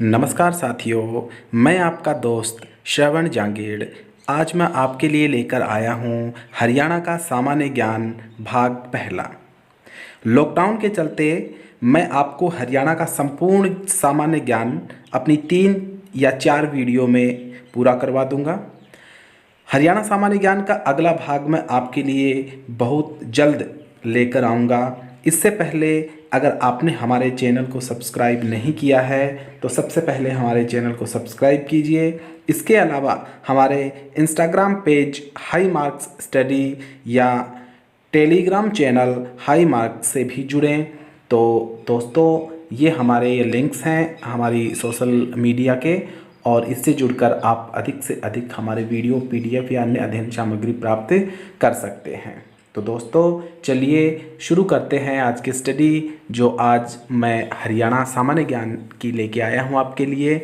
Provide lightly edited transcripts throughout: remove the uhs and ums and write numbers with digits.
नमस्कार साथियों, मैं आपका दोस्त श्रवण जांगीड़। आज मैं आपके लिए लेकर आया हूँ हरियाणा का सामान्य ज्ञान भाग पहला। लॉकडाउन के चलते मैं आपको हरियाणा का संपूर्ण सामान्य ज्ञान अपनी 3 या 4 वीडियो में पूरा करवा दूंगा। हरियाणा सामान्य ज्ञान का अगला भाग मैं आपके लिए बहुत जल्द लेकर आऊँगा। इससे पहले अगर आपने हमारे चैनल को सब्सक्राइब नहीं किया है तो सबसे पहले हमारे चैनल को सब्सक्राइब कीजिए। इसके अलावा हमारे Instagram page high marks study या टेलीग्राम चैनल हाई मार्क्स से भी जुड़ें। तो दोस्तों, ये हमारे लिंक्स हैं हमारी सोशल मीडिया के, और इससे जुड़कर आप अधिक से अधिक हमारे वीडियो पीडीएफ या अन्य अध्ययन सामग्री प्राप्त कर सकते हैं। तो दोस्तों, चलिए शुरू करते हैं आज की स्टडी, जो आज मैं हरियाणा सामान्य ज्ञान की लेके आया हूँ आपके लिए।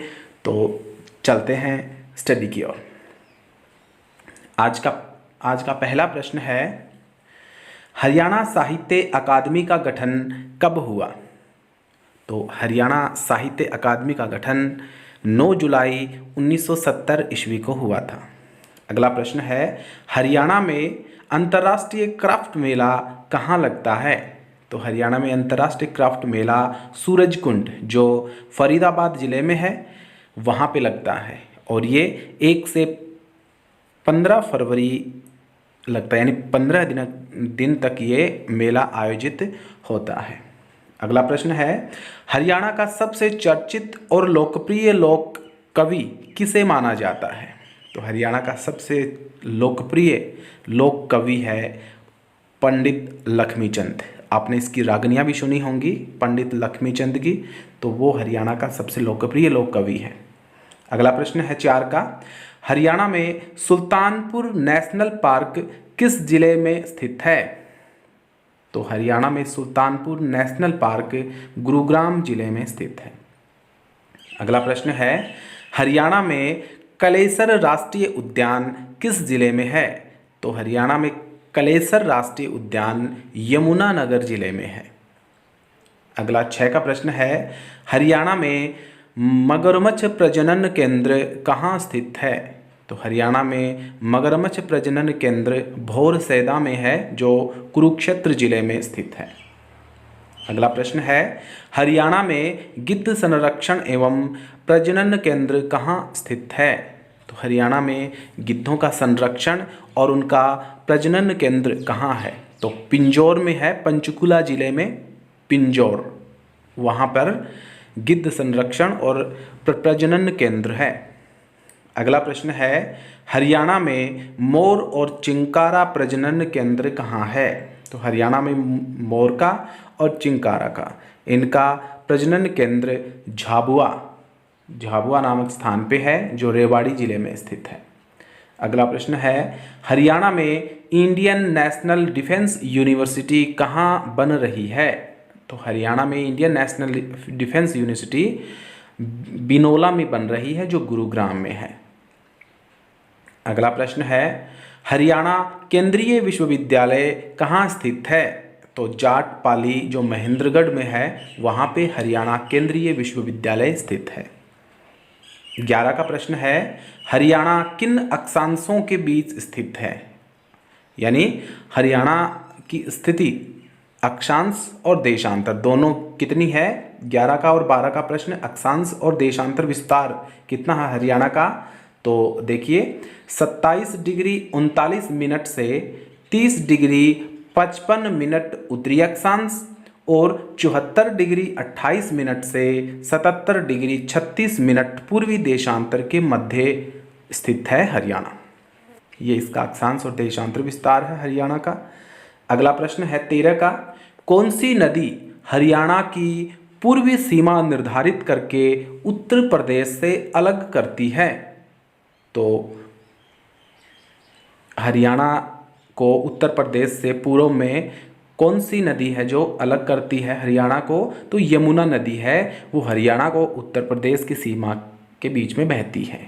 तो चलते हैं स्टडी की ओर। आज का पहला प्रश्न है, हरियाणा साहित्य अकादमी का गठन कब हुआ? तो हरियाणा साहित्य अकादमी का गठन 9 जुलाई 1970 ईस्वी को हुआ था। अगला प्रश्न है, हरियाणा में अंतर्राष्ट्रीय क्राफ्ट मेला कहाँ लगता है? तो हरियाणा में अंतर्राष्ट्रीय क्राफ्ट मेला सूरजकुंड, जो फरीदाबाद ज़िले में है, वहाँ पे लगता है, और ये 1 से 15 फरवरी लगता है, यानी 15 दिन तक ये मेला आयोजित होता है। अगला प्रश्न है, हरियाणा का सबसे चर्चित और लोकप्रिय लोक कवि किसे माना जाता है? तो हरियाणा का सबसे लोकप्रिय लोक कवि है पंडित लक्ष्मीचंद। आपने इसकी रागनियाँ भी सुनी होंगी पंडित लक्ष्मीचंद की, तो वो हरियाणा का सबसे लोकप्रिय लोक कवि है। अगला प्रश्न है 4 का, हरियाणा में सुल्तानपुर नेशनल पार्क किस जिले में स्थित है? तो हरियाणा में सुल्तानपुर नेशनल पार्क गुरुग्राम जिले में स्थित है। अगला प्रश्न है, हरियाणा में कलेसर राष्ट्रीय उद्यान किस जिले में है? तो हरियाणा में कलेसर राष्ट्रीय उद्यान यमुनानगर जिले में है। अगला 6 का प्रश्न है, हरियाणा में मगरमच्छ प्रजनन केंद्र कहाँ स्थित है? तो हरियाणा में मगरमच्छ प्रजनन केंद्र भोरसैदा में है, जो कुरुक्षेत्र जिले में स्थित है। अगला प्रश्न है, हरियाणा में गिद्ध संरक्षण एवं प्रजनन केंद्र कहाँ स्थित है? तो हरियाणा में गिद्धों का संरक्षण और उनका प्रजनन केंद्र कहाँ है? तो पिंजौर में है, पंचकुला जिले में पिंजौर, वहाँ पर गिद्ध संरक्षण और प्रजनन केंद्र है। अगला प्रश्न है, हरियाणा में मोर और चिंकारा प्रजनन केंद्र कहाँ है? तो हरियाणा में मोर का और चिंकारा का इनका प्रजनन केंद्र झाबुआ नामक स्थान पे है, जो रेवाड़ी जिले में स्थित है। अगला प्रश्न है, हरियाणा में इंडियन नेशनल डिफेंस यूनिवर्सिटी कहाँ बन रही है? तो हरियाणा में Indian national defence university Binola में बन रही है, जो गुरुग्राम में है। अगला प्रश्न है, हरियाणा केंद्रीय विश्वविद्यालय कहाँ स्थित है? तो जाट पाली, जो महेंद्रगढ़ में है, वहाँ पे हरियाणा केंद्रीय विश्वविद्यालय स्थित है। 11 का प्रश्न है, हरियाणा किन अक्षांशों के बीच स्थित है? यानी हरियाणा की स्थिति अक्षांश और देशांतर दोनों कितनी है? 11 का और 12 का प्रश्न, अक्षांश और देशांतर विस्तार कितना है हरियाणा का? तो देखिए, 27 डिग्री 39 मिनट से 30 डिग्री 55 मिनट उत्तरी अक्षांश और 74 डिग्री 28 मिनट से 77 डिग्री 36 मिनट पूर्वी देशांतर के मध्य स्थित है हरियाणा। ये इसका अक्षांश और देशांतर विस्तार है हरियाणा का। अगला प्रश्न है 13 का, कौन सी नदी हरियाणा की पूर्वी सीमा निर्धारित करके उत्तर प्रदेश से अलग करती है? तो हरियाणा को उत्तर प्रदेश से पूर्व में कौन सी नदी है जो अलग करती है हरियाणा को? तो यमुना नदी है, वो हरियाणा को उत्तर प्रदेश की सीमा के बीच में बहती है।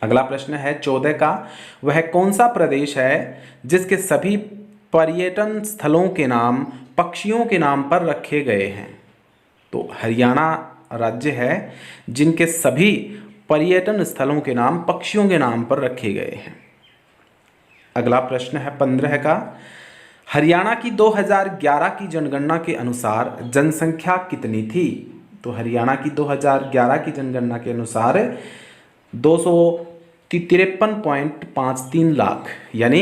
अगला प्रश्न है 14 का, वह कौन सा प्रदेश है जिसके सभी पर्यटन स्थलों के नाम पक्षियों के नाम पर रखे गए हैं? तो हरियाणा राज्य है जिनके सभी पर्यटन स्थलों के नाम पक्षियों के नाम पर रखे गए हैं? अगला प्रश्न है 15 का, हरियाणा की 2011 की जनगणना के अनुसार जनसंख्या कितनी थी? तो हरियाणा की 2011 की जनगणना के अनुसार 253.53 लाख यानी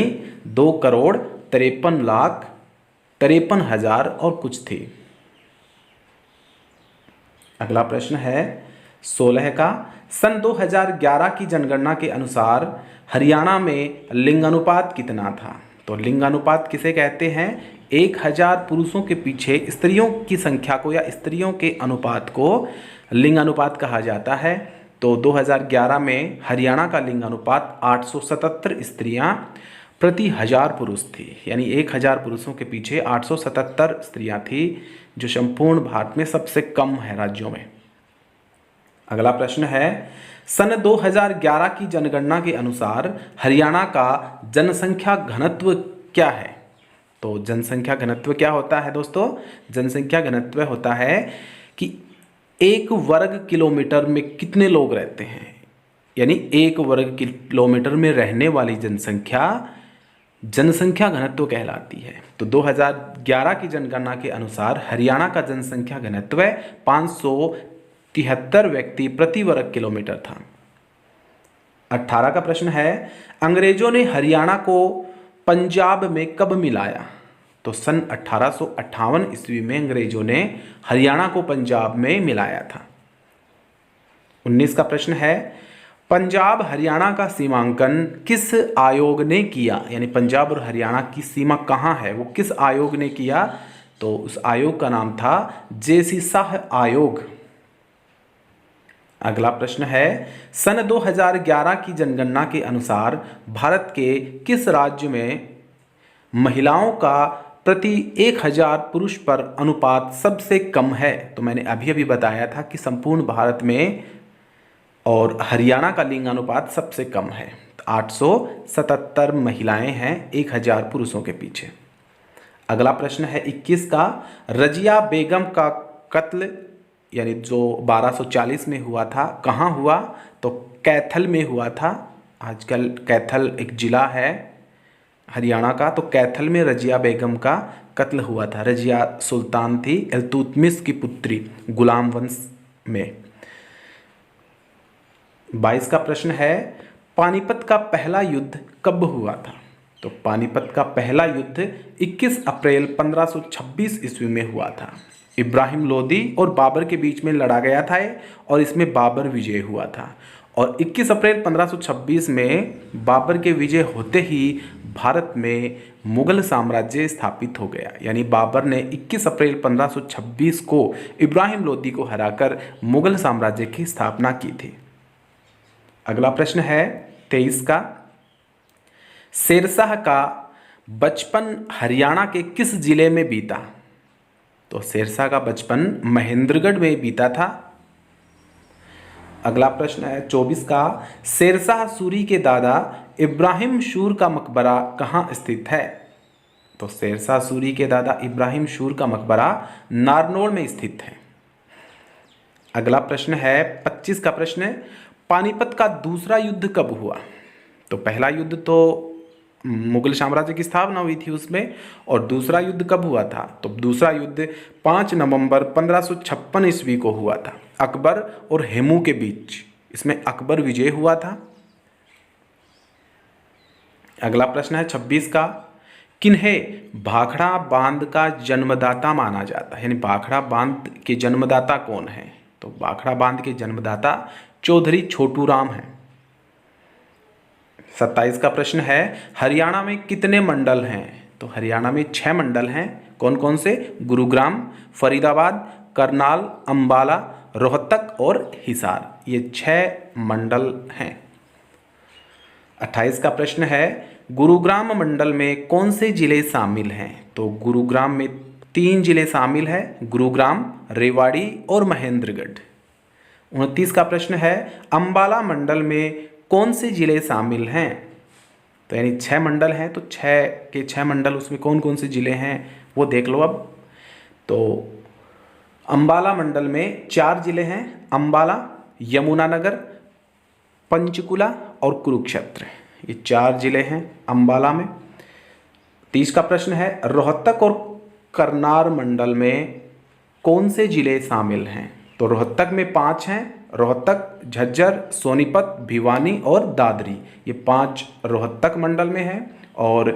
2,53,53,000 और कुछ थी। अगला प्रश्न है 16 का, सन 2011 की जनगणना के अनुसार हरियाणा में लिंगानुपात कितना था? तो लिंगानुपात किसे कहते हैं? 1000 पुरुषों के पीछे स्त्रियों की संख्या को या स्त्रियों के अनुपात को लिंगानुपात कहा जाता है। तो 2011 में हरियाणा का लिंगानुपात 877 स्त्रियां प्रति 1000 पुरुष थी, यानी 1000 पुरुषों के पीछे 877 स्त्रियां थी, जो संपूर्ण भारत में सबसे कम है राज्यों में। अगला प्रश्न है, सन 2011 की जनगणना के अनुसार हरियाणा का जनसंख्या घनत्व क्या है? तो जनसंख्या घनत्व क्या होता है दोस्तों? जनसंख्या घनत्व होता है कि 1 वर्ग किलोमीटर में कितने लोग रहते हैं, यानी 1 वर्ग किलोमीटर में रहने वाली जनसंख्या घनत्व कहलाती है। तो 2011 की जनगणना के अनुसार हरियाणा का जनसंख्या घनत्व 573 व्यक्ति प्रति वर्ग किलोमीटर था। 18 का प्रश्न है, अंग्रेजों ने हरियाणा को पंजाब में कब मिलाया? तो सन 1858 ईस्वी में अंग्रेजों ने हरियाणा को पंजाब में मिलाया था। 19 का प्रश्न है, पंजाब हरियाणा का सीमांकन किस आयोग ने किया? यानी पंजाब और हरियाणा की सीमा कहाँ है, वो किस आयोग ने किया? तो उस आयोग का नाम था जेसी शाह आयोग। अगला प्रश्न है, सन 2011 की जनगणना के अनुसार भारत के किस राज्य में महिलाओं का प्रति 1000 पुरुष पर अनुपात सबसे कम है? तो मैंने अभी बताया था कि संपूर्ण भारत में और हरियाणा का लिंगानुपात सबसे कम है। 877 महिलाएं हैं 1000 पुरुषों के पीछे। अगला प्रश्न है 21 का, रजिया बेगम का कत्ल यानी जो 1240 में हुआ था, कहाँ हुआ? तो कैथल में हुआ था। आजकल कैथल एक जिला है हरियाणा का, तो कैथल में रजिया बेगम का कत्ल हुआ था। रजिया सुल्तान थी इल्तुतमिश की पुत्री गुलाम वंश में। 22 का प्रश्न है, पानीपत का पहला युद्ध कब हुआ था? तो पानीपत का पहला युद्ध 21 अप्रैल 1526 ईस्वी में हुआ था। इब्राहिम लोदी और बाबर के बीच में लड़ा गया था और इसमें बाबर विजय हुआ था। और 21 अप्रैल 1526 में बाबर के विजय होते ही भारत में मुगल साम्राज्य स्थापित हो गया, यानी बाबर ने 21 अप्रैल 1526 को इब्राहिम लोदी को हराकर मुगल साम्राज्य की स्थापना की थी। अगला प्रश्न है 23 का, शेरशाह का बचपन हरियाणा के किस जिले में बीता? तो शेरशाह का बचपन महेंद्रगढ़ में बीता था। अगला प्रश्न है 24 का, शेरशाह सूरी के दादा इब्राहिम शूर का मकबरा कहाँ स्थित है? तो शेरशाह सूरी के दादा इब्राहिम शूर का मकबरा नारनौल में स्थित है। अगला प्रश्न है 25 का प्रश्न, पानीपत का दूसरा युद्ध कब हुआ? तो पहला युद्ध तो मुगल साम्राज्य की स्थापना हुई थी उसमें, और दूसरा युद्ध कब हुआ था? तो दूसरा युद्ध 5 नवंबर 1556 ईस्वी को हुआ था, अकबर और हेमू के बीच। इसमें अकबर विजय हुआ था। अगला प्रश्न है 26 का, किन्हें भाखड़ा बांध का जन्मदाता माना जाता है? यानी भाखड़ा बांध के जन्मदाता कौन है? तो भाखड़ा बांध के जन्मदाता चौधरी छोटू राम हैं। 27 का प्रश्न है, हरियाणा में कितने मंडल हैं? तो हरियाणा में 6 मंडल हैं। कौन कौन से? गुरुग्राम, फरीदाबाद, करनाल, अंबाला, रोहतक और हिसार, ये 6 मंडल हैं। 28 का प्रश्न है, गुरुग्राम मंडल में कौन से जिले शामिल हैं? तो गुरुग्राम में 3 जिले शामिल हैं, गुरुग्राम, रेवाड़ी और महेंद्रगढ़। 29 का प्रश्न है, अंबाला मंडल में कौन से जिले शामिल हैं? तो यानी 6 मंडल हैं, तो 6 के 6 मंडल, उसमें कौन कौन से जिले हैं वो देख लो अब। तो अंबाला मंडल में 4 जिले हैं, अंबाला, यमुनानगर, पंचकुला और कुरुक्षेत्र। ये 4 जिले हैं अंबाला में। 30 का प्रश्न है, रोहतक और करनाल मंडल में कौन से जिले शामिल हैं? तो रोहतक में 5 हैं, रोहतक, झज्जर, सोनीपत, भिवानी और दादरी। ये 5 रोहतक मंडल में हैं। और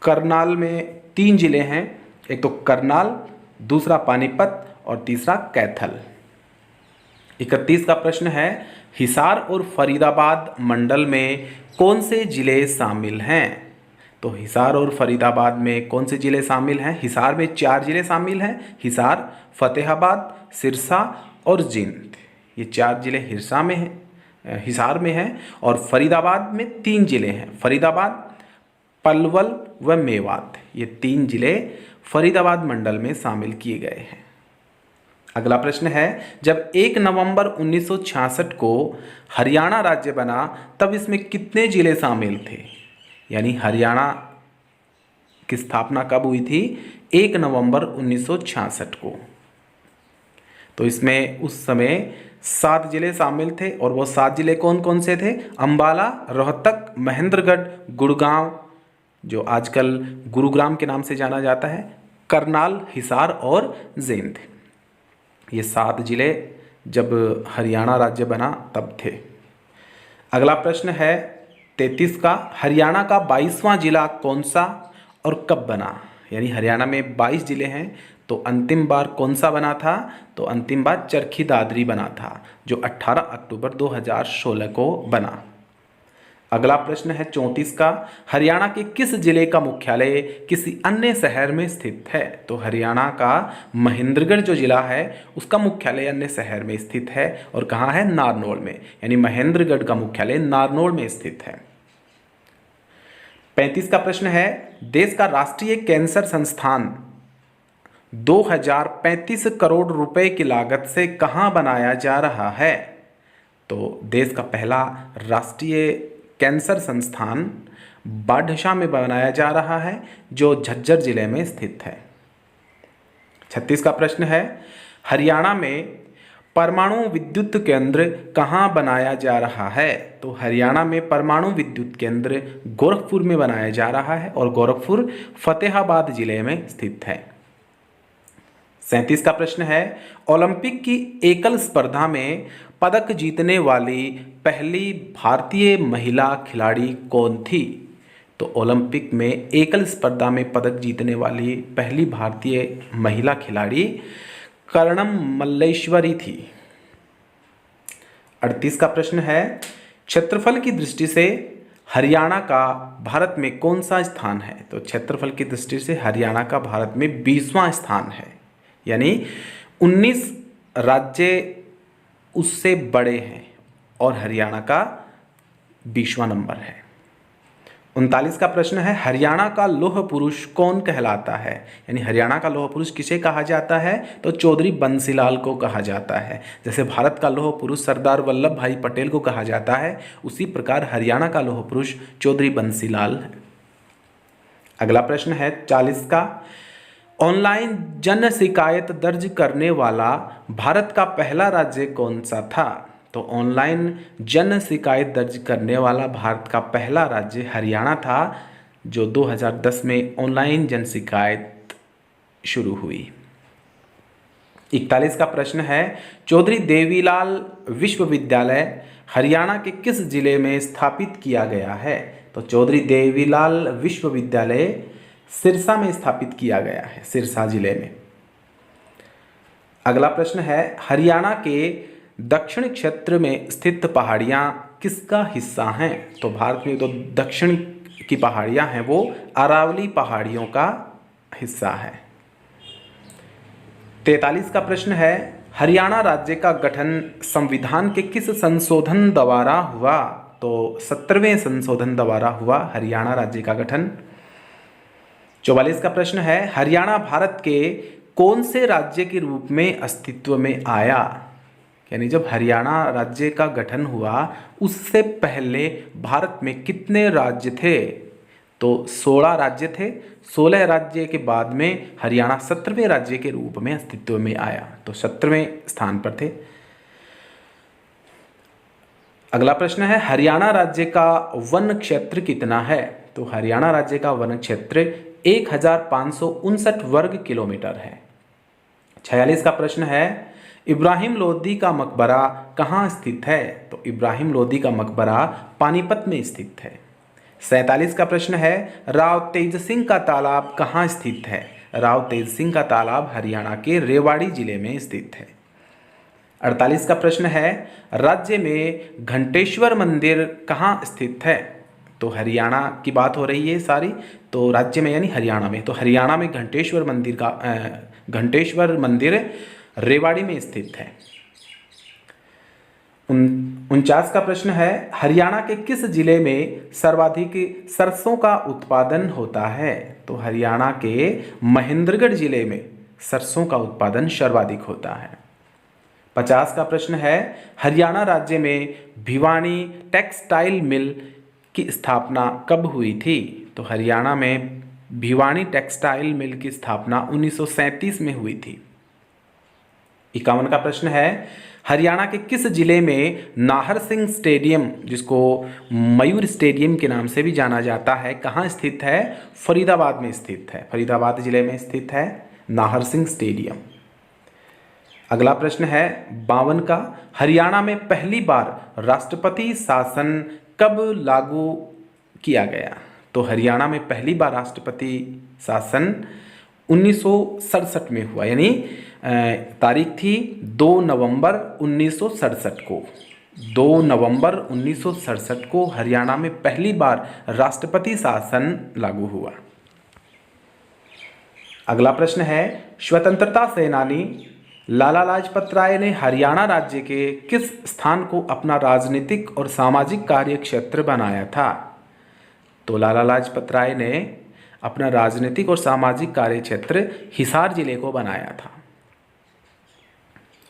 करनाल में 3 जिले हैं, एक तो करनाल, दूसरा पानीपत और तीसरा कैथल। 31 का प्रश्न है, हिसार और फरीदाबाद मंडल में कौन से जिले शामिल हैं? तो हिसार और फरीदाबाद में कौन से जिले शामिल हैं? हिसार में 4 जिले शामिल हैं, हिसार, फतेहाबाद, सिरसा और जींद। ये 4 जिले हिरसा में हैं, हिसार में हैं। और फरीदाबाद में 3 जिले हैं, फरीदाबाद, पलवल व मेवात। ये 3 जिले फरीदाबाद मंडल में शामिल किए गए हैं। अगला प्रश्न है, जब 1 नवंबर 1966 को हरियाणा राज्य बना तब इसमें कितने जिले शामिल थे? यानी हरियाणा की स्थापना कब हुई थी? 1 नवंबर 1966 को। तो इसमें उस समय 7 जिले शामिल थे। और वो 7 जिले कौन कौन से थे? अंबाला, रोहतक, महेंद्रगढ़, गुड़गांव, जो आजकल गुरुग्राम के नाम से जाना जाता है, करनाल, हिसार और जींद। ये 7 जिले जब हरियाणा राज्य बना तब थे। अगला प्रश्न है 33 का, हरियाणा का 22वां जिला कौन सा और कब बना? यानी हरियाणा में 22 जिले हैं, तो अंतिम बार कौन सा बना था? तो अंतिम बार चरखी दादरी बना था, जो 18 अक्टूबर 2016 को बना। अगला प्रश्न है 34 का, हरियाणा के किस जिले का मुख्यालय किसी अन्य शहर में स्थित है? तो हरियाणा का महेंद्रगढ़ जो जिला है उसका मुख्यालय अन्य शहर में स्थित है। और कहाँ है? नारनौल में। यानी महेंद्रगढ़ का मुख्यालय नारनौल में स्थित है। 35 का प्रश्न है, देश का राष्ट्रीय कैंसर संस्थान 2035 करोड़ रुपए की लागत से कहाँ बनाया जा रहा है? तो देश का पहला राष्ट्रीय कैंसर संस्थान बाढ़सा में बनाया जा रहा है, जो झज्जर जिले में स्थित है। 36 का प्रश्न है, हरियाणा में परमाणु विद्युत केंद्र कहाँ बनाया जा रहा है? तो हरियाणा में परमाणु विद्युत केंद्र गोरखपुर में बनाया जा रहा है और गोरखपुर फतेहाबाद जिले में स्थित है। 37 का प्रश्न है, ओलंपिक की एकल स्पर्धा में पदक जीतने वाली पहली भारतीय महिला खिलाड़ी कौन थी? तो ओलंपिक में एकल स्पर्धा में पदक जीतने वाली पहली भारतीय महिला खिलाड़ी कर्णम मल्लेश्वरी थी। 38 का प्रश्न है, क्षेत्रफल की दृष्टि से हरियाणा का भारत में कौन सा स्थान है? तो क्षेत्रफल की दृष्टि से हरियाणा का भारत में 20वां स्थान है। यानी 19 राज्य उससे बड़े हैं और हरियाणा का 20वां नंबर है। 39 का प्रश्न है, हरियाणा का लौह पुरुष कौन कहलाता है? यानी हरियाणा का लौह पुरुष किसे कहा जाता है? तो चौधरी बंसीलाल को कहा जाता है। जैसे भारत का लौह पुरुष सरदार वल्लभ भाई पटेल को कहा जाता है, उसी प्रकार हरियाणा का लौह पुरुष चौधरी बंसीलाल है। अगला प्रश्न है 40 का, ऑनलाइन जन शिकायत दर्ज करने वाला भारत का पहला राज्य कौन सा था? तो ऑनलाइन जन शिकायत दर्ज करने वाला भारत का पहला राज्य हरियाणा था, जो 2010 में ऑनलाइन जन शिकायत शुरू हुई। 41 का प्रश्न है, चौधरी देवीलाल विश्वविद्यालय हरियाणा के किस जिले में स्थापित किया गया है? तो चौधरी देवीलाल विश्वविद्यालय सिरसा में स्थापित किया गया है, सिरसा जिले में। अगला प्रश्न है, हरियाणा के दक्षिण क्षेत्र में स्थित पहाड़ियाँ किसका हिस्सा हैं? तो भारत में जो दक्षिण की पहाड़ियाँ हैं वो अरावली पहाड़ियों का हिस्सा है। 43 का प्रश्न है, हरियाणा राज्य का गठन संविधान के किस संशोधन द्वारा हुआ? तो 17वें संशोधन द्वारा हुआ हरियाणा राज्य का गठन। 44 का प्रश्न है, हरियाणा भारत के कौन से राज्य के रूप में अस्तित्व में आया? यानी जब हरियाणा राज्य का गठन हुआ उससे पहले भारत में कितने राज्य थे? तो 16 राज्य थे। 16 राज्य के बाद में हरियाणा 17वें राज्य के रूप में अस्तित्व में आया, तो 17वें स्थान पर थे। अगला प्रश्न है, हरियाणा राज्य का वन क्षेत्र कितना है? तो हरियाणा राज्य का वन क्षेत्र 1559 वर्ग किलोमीटर है। 46 का प्रश्न है, इब्राहिम लोदी का मकबरा कहाँ स्थित है? तो इब्राहिम लोदी का मकबरा पानीपत में स्थित है। 47 का प्रश्न है, राव तेज सिंह का तालाब कहाँ स्थित है? राव तेज सिंह का तालाब हरियाणा के रेवाड़ी जिले में स्थित है। 48 का प्रश्न है, राज्य में घंटेश्वर मंदिर कहाँ स्थित है? तो हरियाणा की बात हो रही है सारी, तो राज्य में यानी हरियाणा में, तो हरियाणा में घंटेश्वर मंदिर रेवाड़ी में स्थित है। 49 का प्रश्न है, हरियाणा के किस जिले में सर्वाधिक सरसों का उत्पादन होता है? तो हरियाणा के महेंद्रगढ़ जिले में सरसों का उत्पादन सर्वाधिक होता है। 50 का प्रश्न है, हरियाणा राज्य में भिवानी टेक्सटाइल मिल की स्थापना कब हुई थी? तो हरियाणा में भिवानी टेक्सटाइल मिल की स्थापना 1937 में हुई थी। 51 का प्रश्न है, हरियाणा के किस जिले में नाहर सिंह स्टेडियम, जिसको मयूर स्टेडियम के नाम से भी जाना जाता है, कहाँ स्थित है? फरीदाबाद में स्थित है। फरीदाबाद जिले में स्थित है नाहर सिंह स्टेडियम। अगला प्रश्न है 52 का, हरियाणा में पहली बार राष्ट्रपति शासन कब लागू किया गया? तो हरियाणा में पहली बार राष्ट्रपति शासन 1967 में हुआ, यानी तारीख थी 2 नवंबर 1967 को। 2 नवंबर 1967 को हरियाणा में पहली बार राष्ट्रपति शासन लागू हुआ। अगला प्रश्न है, स्वतंत्रता सेनानी लाला लाजपत राय ने हरियाणा राज्य के किस स्थान को अपना राजनीतिक और सामाजिक कार्य क्षेत्र बनाया था? तो लाला लाजपत राय ने अपना राजनीतिक और सामाजिक कार्य क्षेत्र हिसार जिले को बनाया था।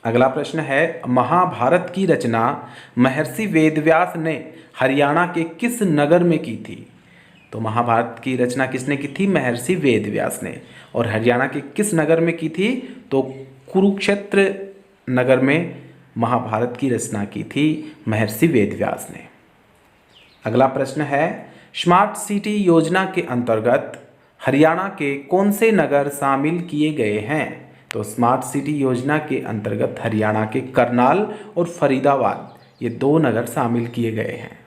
अगला प्रश्न है, महाभारत की रचना महर्षि वेदव्यास ने हरियाणा के किस नगर में की थी? तो महाभारत की रचना किसने की थी? महर्षि वेदव्यास ने। और हरियाणा के किस नगर में की थी? तो कुरुक्षेत्र नगर में महाभारत की रचना की थी महर्षि वेदव्यास ने। अगला प्रश्न है, स्मार्ट सिटी योजना के अंतर्गत हरियाणा के कौन से नगर शामिल किए गए हैं? तो स्मार्ट सिटी योजना के अंतर्गत हरियाणा के करनाल और फरीदाबाद, ये 2 नगर शामिल किए गए हैं।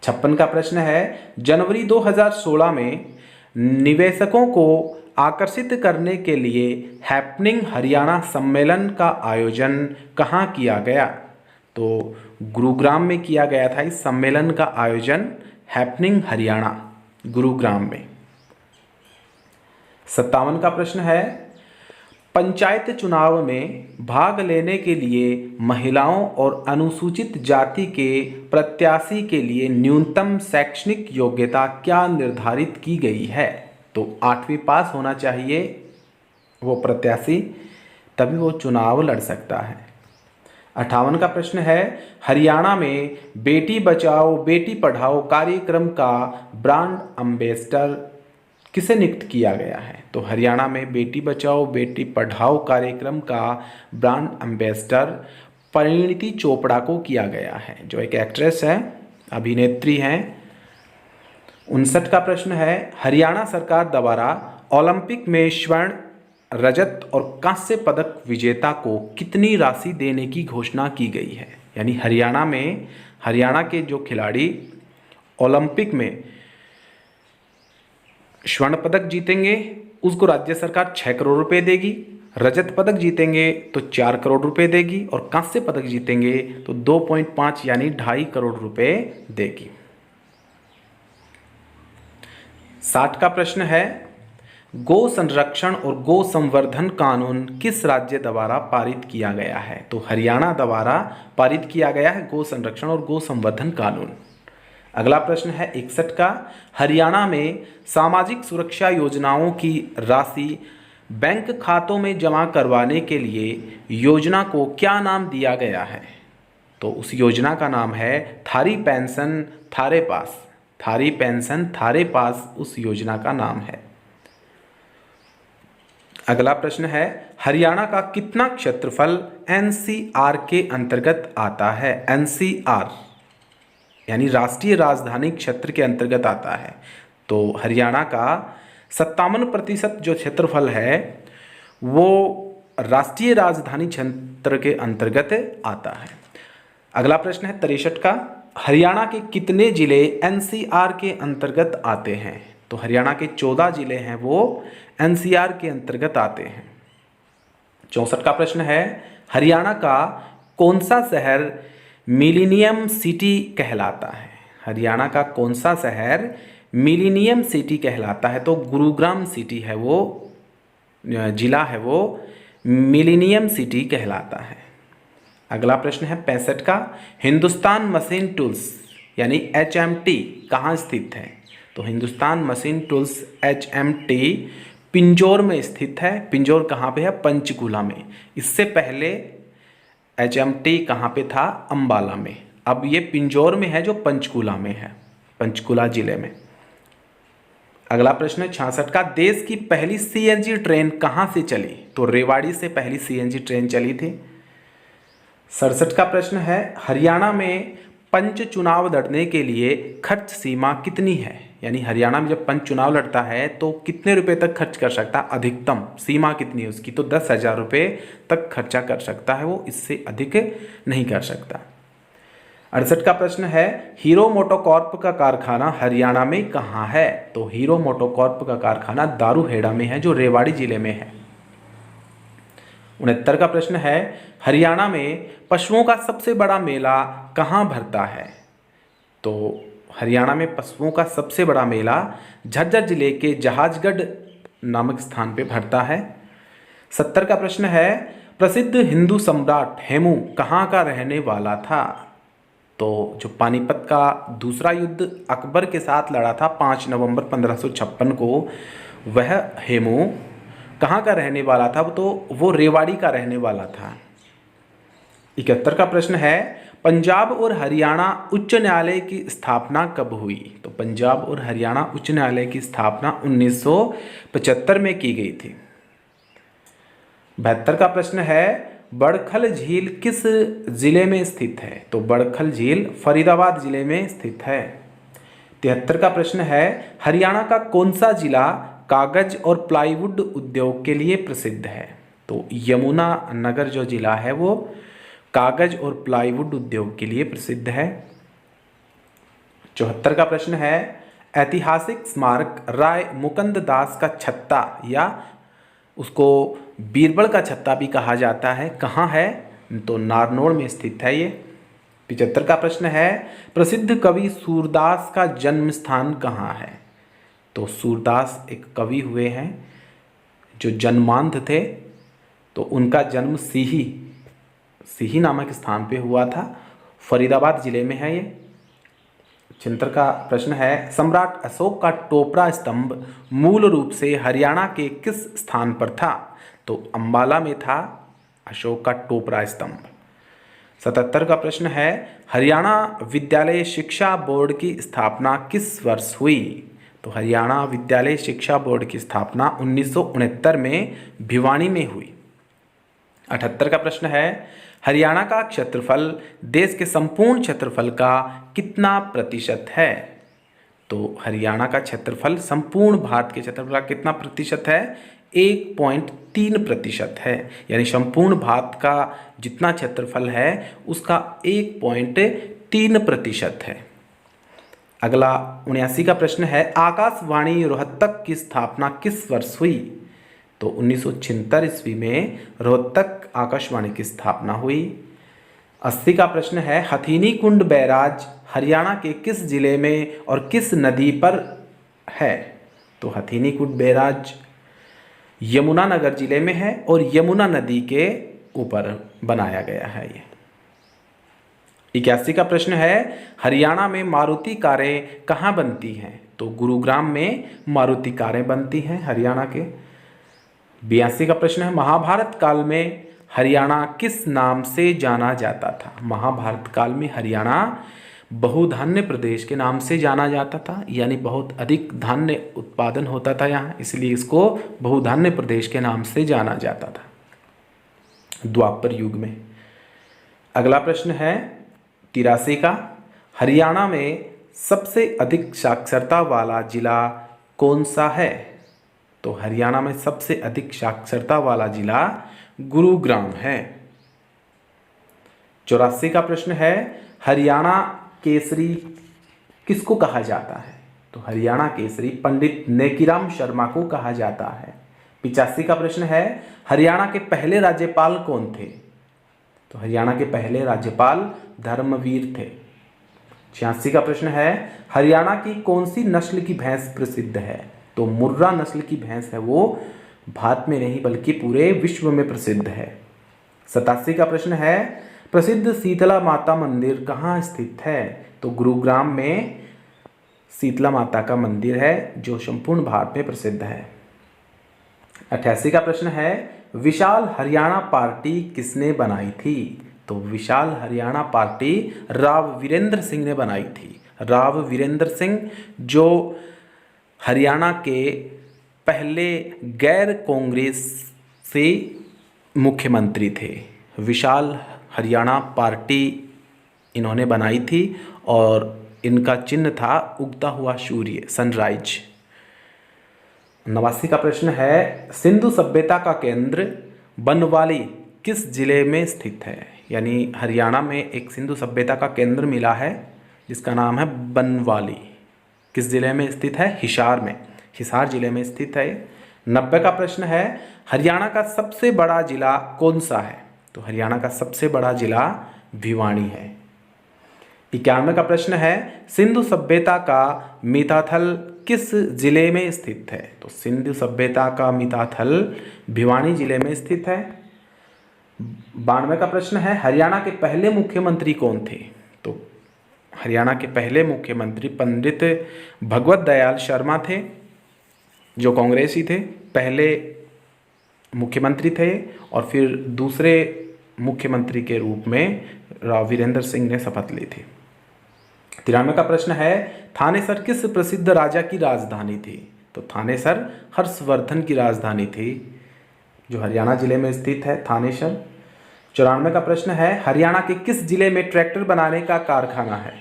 56 का प्रश्न है, जनवरी 2016 में निवेशकों को आकर्षित करने के लिए हैपनिंग हरियाणा सम्मेलन का आयोजन कहाँ किया गया? तो गुरुग्राम में किया गया था इस सम्मेलन का आयोजन, हैपनिंग हरियाणा, गुरुग्राम में। 57 का प्रश्न है, पंचायत चुनाव में भाग लेने के लिए महिलाओं और अनुसूचित जाति के प्रत्याशी के लिए न्यूनतम शैक्षणिक योग्यता क्या निर्धारित की गई है? तो 8वीं पास होना चाहिए वो प्रत्याशी, तभी वो चुनाव लड़ सकता है। 58 का प्रश्न है, हरियाणा में बेटी बचाओ बेटी पढ़ाओ कार्यक्रम का ब्रांड एम्बेसडर किसे नियुक्त किया गया है? तो हरियाणा में बेटी बचाओ बेटी पढ़ाओ कार्यक्रम का ब्रांड एम्बेसडर परिणीति चोपड़ा को किया गया है, जो एक एक्ट्रेस है, अभिनेत्री हैं। 59 का प्रश्न है, हरियाणा सरकार द्वारा ओलंपिक में स्वर्ण, रजत और कांस्य पदक विजेता को कितनी राशि देने की घोषणा की गई है? यानी हरियाणा के जो खिलाड़ी ओलंपिक में स्वर्ण पदक जीतेंगे उसको राज्य सरकार 6 करोड़ रुपए देगी, रजत पदक जीतेंगे तो 4 करोड़ रुपए देगी और कांस्य पदक जीतेंगे तो 2.5 यानी 2.5 करोड़ रुपए देगी। 60 का प्रश्न है, गौ संरक्षण और गौ संवर्धन कानून किस राज्य द्वारा पारित किया गया है? तो हरियाणा द्वारा पारित किया गया है गौ संरक्षण और गौ संवर्धन कानून। अगला प्रश्न है 61 का, हरियाणा में सामाजिक सुरक्षा योजनाओं की राशि बैंक खातों में जमा करवाने के लिए योजना को क्या नाम दिया गया है? तो उस योजना का नाम है थारी पेंशन थारे पास। थारी पेंशन थारे पास उस योजना का नाम है। अगला प्रश्न है, हरियाणा का कितना क्षेत्रफल एनसीआर के अंतर्गत आता है? एनसीआर यानी राष्ट्रीय राजधानी क्षेत्र के अंतर्गत आता है। तो हरियाणा का 57% जो क्षेत्रफल है वो राष्ट्रीय राजधानी क्षेत्र के अंतर्गत आता है। अगला प्रश्न है 63 का, हरियाणा के कितने जिले एनसीआर के अंतर्गत आते हैं? तो हरियाणा के 14 जिले हैं वो एनसीआर के अंतर्गत आते हैं। 64 का प्रश्न है, हरियाणा का कौन सा शहर मिलीनियम सिटी कहलाता है? हरियाणा का कौन सा शहर मिलीनियम सिटी कहलाता है? तो गुरुग्राम सिटी है वो, जिला है वो मिलीनियम सिटी कहलाता है। अगला प्रश्न है 65 का, हिंदुस्तान मशीन टूल्स यानी HMT कहाँ स्थित है? तो Hindustan machine tools HMT Pinjore में स्थित है। पिंजौर कहाँ पे है? पंचकुला में। इससे पहले HMT कहाँ पे था? अंबाला में। अब ये पिंजौर में है जो पंचकुला में है, पंचकुला जिले में। अगला प्रश्न है 66 का, देश की पहली CNG ट्रेन कहाँ से चली? तो रेवाड़ी से पहली CNG ट्रेन चली थी। 67 का प्रश्न है, हरियाणा में पंच चुनाव लड़ने के लिए खर्च सीमा कितनी है? यानी हरियाणा में जब पंच चुनाव लड़ता है तो कितने रुपए तक खर्च कर सकता है? अधिकतम सीमा कितनी है उसकी? तो 10,000 रुपये तक खर्चा कर सकता है वो, इससे अधिक नहीं कर सकता। 68 का प्रश्न है, हीरो मोटोकॉर्प का कारखाना हरियाणा में कहाँ है? तो हीरो मोटोकॉर्प का कारखाना दारूहेड़ा में है जो रेवाड़ी जिले में है। 69 का प्रश्न है, हरियाणा में पशुओं का सबसे बड़ा मेला कहाँ भरता है? तो हरियाणा में पशुओं का सबसे बड़ा मेला झज्जर जिले के जहाजगढ़ नामक स्थान पे भरता है। 70 का प्रश्न है, प्रसिद्ध हिंदू सम्राट हेमू कहाँ का रहने वाला था? तो जो पानीपत का दूसरा युद्ध अकबर के साथ लड़ा था 5 नवंबर 1556 को, वह हेमू कहाँ का रहने वाला था? तो वो रेवाड़ी का रहने वाला था। 71 का प्रश्न है, पंजाब और हरियाणा उच्च न्यायालय की स्थापना कब हुई? तो पंजाब और हरियाणा उच्च न्यायालय की स्थापना 1975 में की गई थी। 72 का प्रश्न है, बड़खल झील किस जिले में स्थित है? तो बड़खल झील फरीदाबाद जिले में स्थित है। 73 का प्रश्न है, हरियाणा का कौन सा जिला कागज और प्लाईवुड उद्योग के लिए प्रसिद्ध है? तो यमुना नगर जो जिला है वो कागज और प्लाईवुड उद्योग के लिए प्रसिद्ध है। 74 का प्रश्न है, ऐतिहासिक स्मारक राय मुकुंद दास का छत्ता या उसको बीरबल का छत्ता भी कहा जाता है, कहाँ है? तो नारनौल में स्थित है ये। 75 का प्रश्न है, प्रसिद्ध कवि सूरदास का जन्म स्थान कहाँ है? तो सूरदास एक कवि हुए हैं जो जन्मांध थे, तो उनका जन्म सीही नामक स्थान पे हुआ था, फरीदाबाद जिले में है ये। 76 का प्रश्न है, सम्राट अशोक का टोपरा स्तंभ मूल रूप से हरियाणा के किस स्थान पर था? तो अंबाला में था अशोक का टोपरा स्तंभ। 77 का प्रश्न है, हरियाणा विद्यालय शिक्षा बोर्ड की स्थापना किस वर्ष हुई? तो हरियाणा विद्यालय शिक्षा बोर्ड की स्थापना 1969 में भिवानी में हुई। 78 का प्रश्न है, हरियाणा का क्षेत्रफल देश के संपूर्ण क्षेत्रफल का कितना प्रतिशत है? तो हरियाणा का क्षेत्रफल संपूर्ण भारत के क्षेत्रफल का कितना प्रतिशत है? 1.3% है। यानी संपूर्ण भारत का जितना क्षेत्रफल है उसका 1.3% है। अगला 79 का प्रश्न है, आकाशवाणी रोहतक की स्थापना किस वर्ष हुई? तो 1976 ईस्वी में रोहतक आकाशवाणी की स्थापना हुई। 80 का प्रश्न है, हथीनी कुंड बैराज हरियाणा के किस जिले में और किस नदी पर है? तो हथीनी कुंड बैराज यमुनानगर जिले में है और यमुना नदी के ऊपर बनाया गया है ये। 81 का प्रश्न है, हरियाणा में मारुति कारें कहाँ बनती हैं? तो गुरुग्राम में मारुति कारें बनती हैं हरियाणा के। 82 का प्रश्न है, महाभारत काल में हरियाणा किस नाम से जाना जाता था? महाभारत काल में हरियाणा बहुधान्य प्रदेश के नाम से जाना जाता था, यानी बहुत अधिक धान्य उत्पादन होता था यहाँ, इसलिए इसको बहुधान्य प्रदेश के नाम से जाना जाता था द्वापर युग में। अगला प्रश्न है 83 का, हरियाणा में सबसे अधिक साक्षरता वाला जिला कौन सा है? तो हरियाणा में सबसे अधिक साक्षरता वाला जिला गुरुग्राम है। 84 का प्रश्न है, हरियाणा केसरी किसको कहा जाता है? तो हरियाणा केसरी पंडित नेकीराम शर्मा को कहा जाता है। 85 का प्रश्न है, हरियाणा के पहले राज्यपाल कौन थे? तो हरियाणा के पहले राज्यपाल धर्मवीर थे। 86 का प्रश्न है, हरियाणा की कौन सी नस्ल की भैंस प्रसिद्ध है? तो मुर्रा नस्ल की भैंस है, वो भारत में नहीं बल्कि पूरे विश्व में प्रसिद्ध है। 87 का प्रश्न है, प्रसिद्ध शीतला माता मंदिर कहाँ स्थित है? तो गुरुग्राम में शीतला माता का मंदिर है जो संपूर्ण भारत में प्रसिद्ध है। 88 का प्रश्न है, विशाल हरियाणा पार्टी किसने बनाई थी? तो विशाल हरियाणा पार्टी राव वीरेंद्र सिंह ने बनाई थी। राव वीरेंद्र सिंह जो हरियाणा के पहले गैर कांग्रेस से मुख्यमंत्री थे। विशाल हरियाणा पार्टी इन्होंने बनाई थी और इनका चिन्ह था उगता हुआ सूर्य, सनराइज। 89 का प्रश्न है, सिंधु सभ्यता का केंद्र बनवाली किस जिले में स्थित है? यानी हरियाणा में एक सिंधु सभ्यता का केंद्र मिला है जिसका नाम है बनवाली। किस जिले में स्थित है? हिसार में, हिसार जिले में स्थित है। 90 का प्रश्न है, हरियाणा का सबसे बड़ा जिला कौन सा है? तो हरियाणा का सबसे बड़ा जिला भिवानी है। 91 का प्रश्न है, सिंधु सभ्यता का मिताथल किस जिले में स्थित है? तो सिंधु सभ्यता का मिताथल भिवानी जिले में स्थित है। 92 का प्रश्न है, हरियाणा के पहले मुख्यमंत्री कौन थे? तो हरियाणा के पहले मुख्यमंत्री पंडित भगवत दयाल शर्मा थे जो कांग्रेसी थे, पहले मुख्यमंत्री थे और फिर दूसरे मुख्यमंत्री के रूप में राव वीरेंद्र सिंह ने शपथ ली थी। 93 का प्रश्न है, थानेसर किस प्रसिद्ध राजा की राजधानी थी? तो थानेसर हर्षवर्धन की राजधानी थी जो हरियाणा जिले में स्थित है, थानेसर। 94 का प्रश्न है, हरियाणा के किस जिले में ट्रैक्टर बनाने का कारखाना है?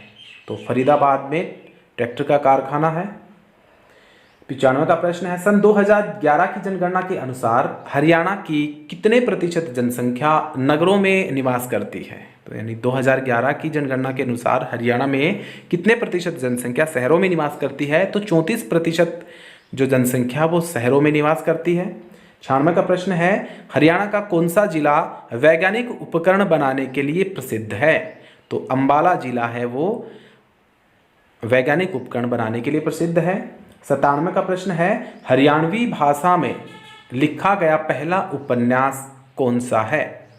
तो फरीदाबाद में ट्रैक्टर का कारखाना है। 95 का प्रश्न है, सन 2011 की जनगणना के अनुसार हरियाणा की कितने प्रतिशत जनसंख्या नगरों में निवास करती है? तो यानी 2011 की जनगणना के अनुसार हरियाणा में कितने प्रतिशत जनसंख्या शहरों में निवास करती है? तो 34% जो जनसंख्या वो शहरों में निवास करती है। 96 का प्रश्न है, हरियाणा का कौन सा जिला वैज्ञानिक उपकरण बनाने के लिए प्रसिद्ध है? तो अंबाला जिला है वो वैज्ञानिक उपकरण बनाने के लिए प्रसिद्ध है। 97 का प्रश्न है, हरियाणवी भाषा में लिखा गया पहला उपन्यास कौन सा है?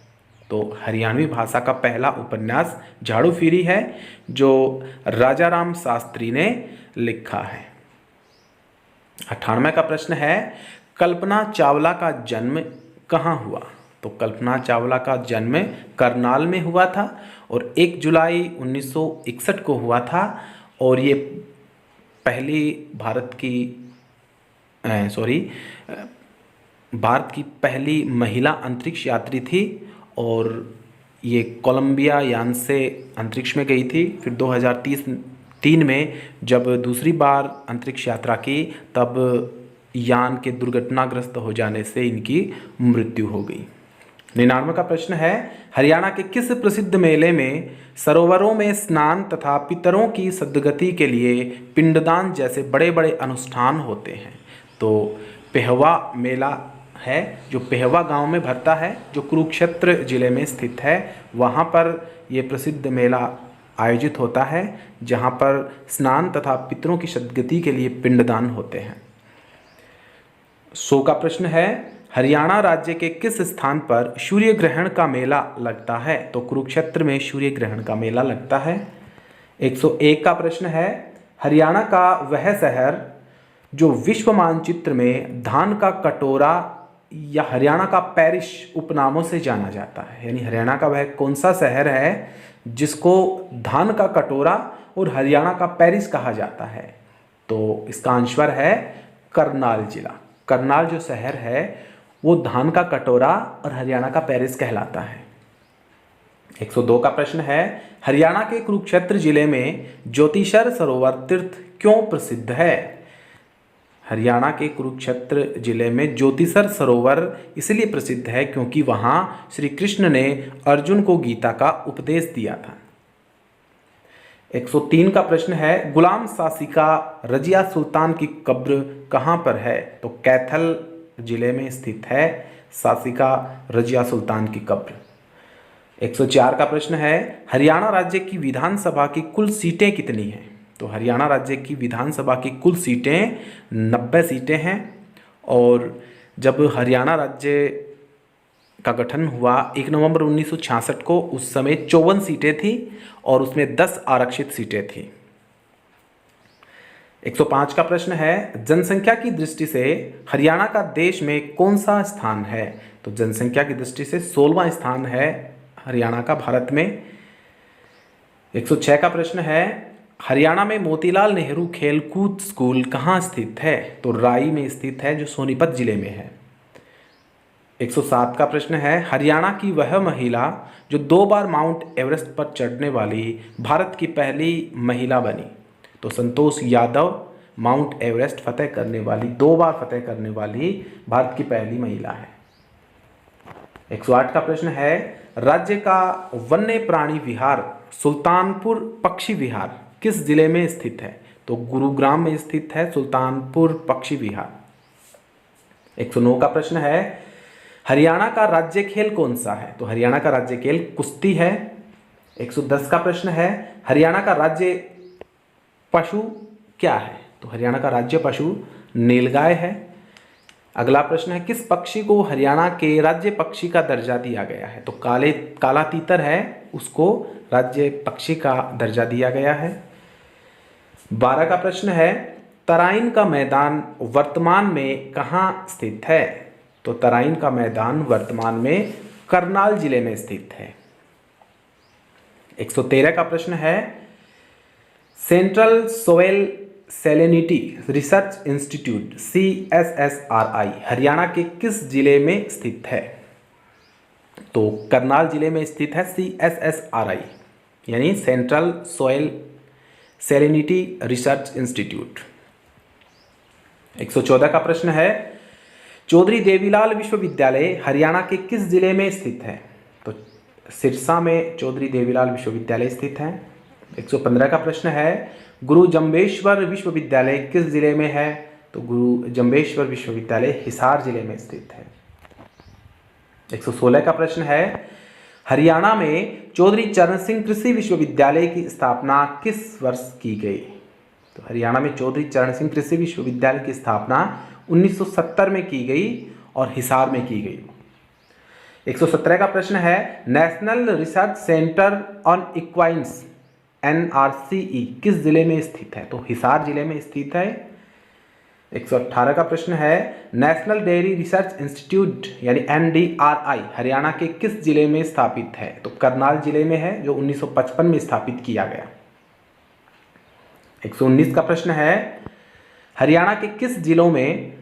तो हरियाणवी भाषा का पहला उपन्यास झाड़ू फिरी है जो राजा राम शास्त्री ने लिखा है। 98 का प्रश्न है, कल्पना चावला का जन्म कहाँ हुआ? तो कल्पना चावला का जन्म करनाल में हुआ था और 1 जुलाई 1961 को हुआ था और ये पहली भारत की पहली महिला अंतरिक्ष यात्री थी और ये कोलंबिया यान से अंतरिक्ष में गई थी। फिर 2003 में जब दूसरी बार अंतरिक्ष यात्रा की तब यान के दुर्घटनाग्रस्त हो जाने से इनकी मृत्यु हो गई। 99 का प्रश्न है, हरियाणा के किस प्रसिद्ध मेले में सरोवरों में स्नान तथा पितरों की सद्गति के लिए पिंडदान जैसे बड़े बड़े अनुष्ठान होते हैं? तो पेहवा मेला है जो पेहवा गांव में भरता है जो कुरुक्षेत्र जिले में स्थित है। वहां पर ये प्रसिद्ध मेला आयोजित होता है जहां पर स्नान तथा पितरों की सद्गति के लिए पिंडदान होते हैं। 100 का प्रश्न है, हरियाणा राज्य के किस स्थान पर सूर्य ग्रहण का मेला लगता है? तो कुरुक्षेत्र में सूर्य ग्रहण का मेला लगता है। 101 का प्रश्न है, हरियाणा का वह शहर जो विश्व मानचित्र में धान का कटोरा या हरियाणा का पेरिस उपनामों से जाना जाता है, यानी हरियाणा का वह कौन सा शहर है जिसको धान का कटोरा और हरियाणा का पेरिस कहा जाता है? तो इसका आंसर है करनाल जिला। करनाल जो शहर है वो धान का कटोरा और हरियाणा का पेरिस कहलाता है। 102 का प्रश्न है, हरियाणा के कुरुक्षेत्र जिले में ज्योतिषर सरोवर तीर्थ क्यों प्रसिद्ध है? हरियाणा के कुरुक्षेत्र जिले में ज्योतिषर सरोवर इसलिए प्रसिद्ध है क्योंकि वहां श्री कृष्ण ने अर्जुन को गीता का उपदेश दिया था। 103 का प्रश्न है, गुलाम सासिका रजिया सुल्तान की कब्र कहां पर है? तो कैथल जिले में स्थित है सासिका रजिया सुल्तान की कब्र। 104 का प्रश्न है, हरियाणा राज्य की विधानसभा की कुल सीटें कितनी हैं? तो हरियाणा राज्य की विधानसभा की कुल सीटें 90 सीटें हैं। और जब हरियाणा राज्य का गठन हुआ 1 नवंबर 1966 को, उस समय 54 सीटें थी और उसमें 10 आरक्षित सीटें थी। 105 का प्रश्न है, जनसंख्या की दृष्टि से हरियाणा का देश में कौन सा स्थान है? तो जनसंख्या की दृष्टि से 16वां स्थान है हरियाणा का भारत में। 106 का प्रश्न है, हरियाणा में मोतीलाल नेहरू खेलकूद स्कूल कहाँ स्थित है? तो राई में स्थित है जो सोनीपत जिले में है। 107 का प्रश्न है, हरियाणा की वह महिला जो 2 बार माउंट एवरेस्ट पर चढ़ने वाली भारत की पहली महिला बनी? तो संतोष यादव माउंट एवरेस्ट फतेह करने वाली, 2 बार फतेह करने वाली भारत की पहली महिला है। 108 का प्रश्न है, राज्य का वन्य प्राणी विहार सुल्तानपुर पक्षी विहार किस जिले में स्थित है? तो गुरुग्राम में स्थित है सुल्तानपुर पक्षी विहार। 109 का प्रश्न है, हरियाणा का राज्य खेल कौन सा है? तो हरियाणा का राज्य खेल कुश्ती है। 110 का प्रश्न है, हरियाणा का राज्य पशु क्या है? तो हरियाणा का राज्य पशु नीलगाय है। अगला प्रश्न है, किस पक्षी को हरियाणा के राज्य पक्षी का दर्जा दिया गया है? तो काला तीतर है, उसको राज्य पक्षी का दर्जा दिया गया है। 12 का प्रश्न है, तराइन का मैदान वर्तमान में कहाँ स्थित है? तो तराइन का मैदान वर्तमान में करनाल जिले में स्थित है। 113 का प्रश्न है, central soil salinity research institute CSSRI Haryana के किस जिले में स्थित है? तो करनाल जिले में स्थित है CSSRI यानी central soil salinity research institute. 114 का प्रश्न है, चौधरी देवीलाल विश्वविद्यालय हरियाणा के किस जिले में स्थित है? तो सिरसा में चौधरी देवीलाल विश्वविद्यालय स्थित है। 115 का प्रश्न है, गुरु जम्बेश्वर विश्वविद्यालय किस जिले में है? तो गुरु जम्बेश्वर विश्वविद्यालय हिसार जिले में स्थित है। 116 का प्रश्न है, हरियाणा में चौधरी चरण सिंह कृषि विश्वविद्यालय की स्थापना किस वर्ष की गई? तो हरियाणा में चौधरी चरण सिंह कृषि विश्वविद्यालय की स्थापना 1970 में की गई और हिसार में की गई। 117 का प्रश्न है, national research centre on equines NRCE किस जिले में स्थित है? तो हिसार जिले में स्थित है। 118 का प्रश्न है, नेशनल डेयरी रिसर्च इंस्टीट्यूट यानी NDRI हरियाणा के किस जिले में स्थापित है? तो करनाल जिले में है जो 1955 में स्थापित किया गया। 119 का प्रश्न है, हरियाणा के किस जिलों में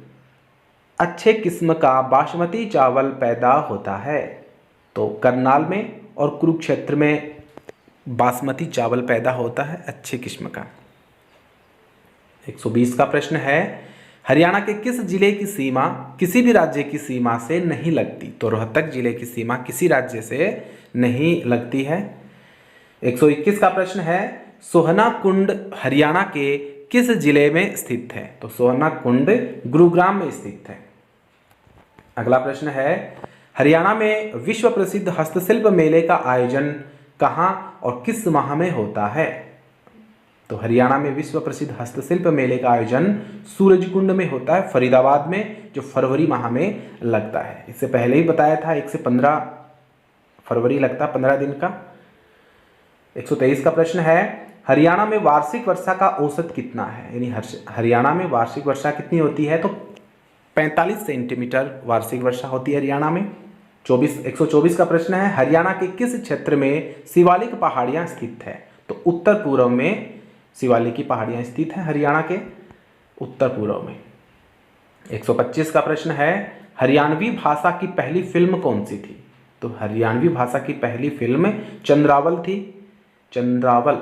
अच्छे किस्म का बासमती चावल पैदा होता है? तो करनाल में और कुरुक्षेत्र में बासमती चावल पैदा होता है अच्छे किस्म का। 120 का प्रश्न है, हरियाणा के किस जिले की सीमा किसी भी राज्य की सीमा से नहीं लगती? तो रोहतक जिले की सीमा किसी राज्य से नहीं लगती है। 121 का प्रश्न है, सोहना कुंड हरियाणा के किस जिले में स्थित है? तो सोहना कुंड गुरुग्राम में स्थित है। अगला प्रश्न है, हरियाणा में विश्व प्रसिद्ध हस्तशिल्प मेले का आयोजन कहाँ और किस माह में होता है? तो हरियाणा में विश्व प्रसिद्ध हस्तशिल्प मेले का आयोजन सूरजकुंड में होता है, फरीदाबाद में, जो फरवरी माह में लगता है। इससे पहले ही बताया था 1 से 15 फरवरी लगता है, 15 दिन का। 123 का प्रश्न है, हरियाणा में वार्षिक वर्षा का औसत कितना है? यानी हरियाणा में वार्षिक वर्षा कितनी होती है? तो 45 सेंटीमीटर वार्षिक वर्षा होती है हरियाणा में। 124 का प्रश्न है, हरियाणा के किस क्षेत्र में शिवालिक पहाड़ियाँ स्थित है? तो उत्तर पूर्व में शिवालिक की पहाड़ियाँ स्थित हैं हरियाणा के उत्तर पूर्व में। 125 का प्रश्न है, हरियाणवी भाषा की पहली फिल्म कौन सी थी? तो हरियाणवी भाषा की पहली फिल्म चंद्रावल थी। चंद्रावल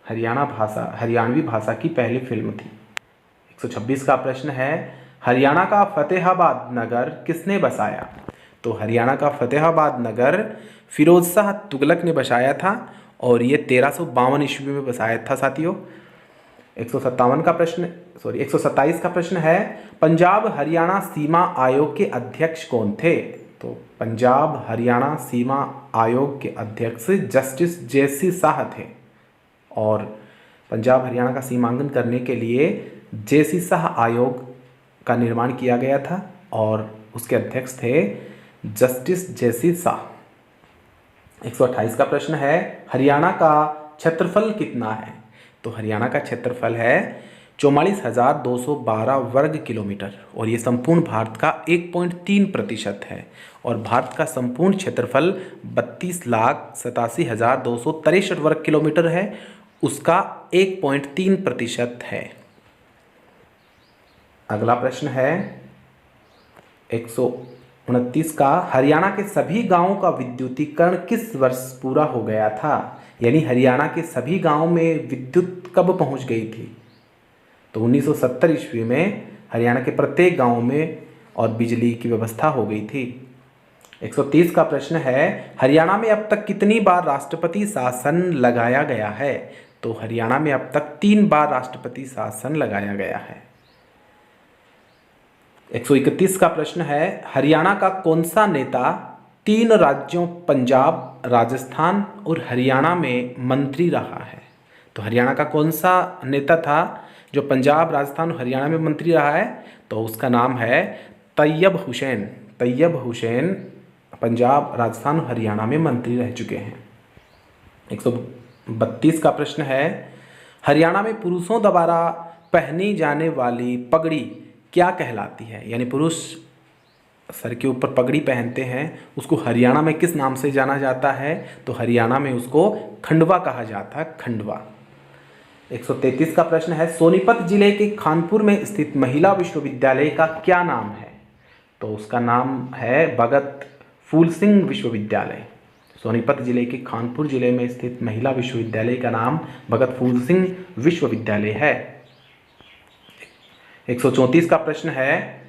हरियाणवी भाषा की पहली फिल्म थी। 126 का प्रश्न है, हरियाणा का फतेहाबाद नगर किसने बसाया? तो हरियाणा का फतेहाबाद नगर फिरोज शाह तुगलक ने बसाया था और ये 1352 ईस्वी में बसाया था साथियों। 127 का प्रश्न है, पंजाब हरियाणा सीमा आयोग के अध्यक्ष कौन थे? तो पंजाब हरियाणा सीमा आयोग के अध्यक्ष जस्टिस जेसी शाह थे और पंजाब हरियाणा का सीमांकन करने के लिए जेसी शाह आयोग का निर्माण किया गया था और उसके अध्यक्ष थे जस्टिस जेसी शाह। 128 का प्रश्न है, हरियाणा का क्षेत्रफल कितना है? तो हरियाणा का क्षेत्रफल है 44,212 वर्ग किलोमीटर और ये संपूर्ण भारत का 1.3% है और भारत का संपूर्ण क्षेत्रफल 32,87,263 वर्ग किलोमीटर है, उसका 1.3% है। अगला प्रश्न है 129 का, हरियाणा के सभी गांवों का विद्युतीकरण किस वर्ष पूरा हो गया था? यानी हरियाणा के सभी गांवों में विद्युत कब पहुंच गई थी? तो 1970 ईस्वी में हरियाणा के प्रत्येक गांव में और बिजली की व्यवस्था हो गई थी। 130 का प्रश्न है, हरियाणा में अब तक कितनी बार राष्ट्रपति शासन लगाया गया है? तो हरियाणा में अब तक 3 बार राष्ट्रपति शासन लगाया गया है। 131 का प्रश्न है, हरियाणा का कौन सा नेता 3 राज्यों पंजाब, राजस्थान और हरियाणा में मंत्री रहा है? तो हरियाणा का कौन सा नेता था जो पंजाब, राजस्थान और हरियाणा में मंत्री रहा है? तो उसका नाम है तैयब हुसैन। तैयब हुसैन पंजाब, राजस्थान और हरियाणा में मंत्री रह चुके हैं। 132 का प्रश्न है, हरियाणा में पुरुषों द्वारा पहनी जाने वाली पगड़ी क्या कहलाती है? यानी पुरुष सर के ऊपर पगड़ी पहनते हैं, उसको हरियाणा में किस नाम से जाना जाता है? तो हरियाणा में उसको खंडवा कहा जाता है, खंडवा। 133 का प्रश्न है, सोनीपत जिले के खानपुर में स्थित महिला विश्वविद्यालय का क्या नाम है? तो उसका नाम है भगत फूल सिंह विश्वविद्यालय। सोनीपत जिले के खानपुर जिले में स्थित महिला विश्वविद्यालय का नाम भगत फूल सिंह विश्वविद्यालय है। 134 का प्रश्न है,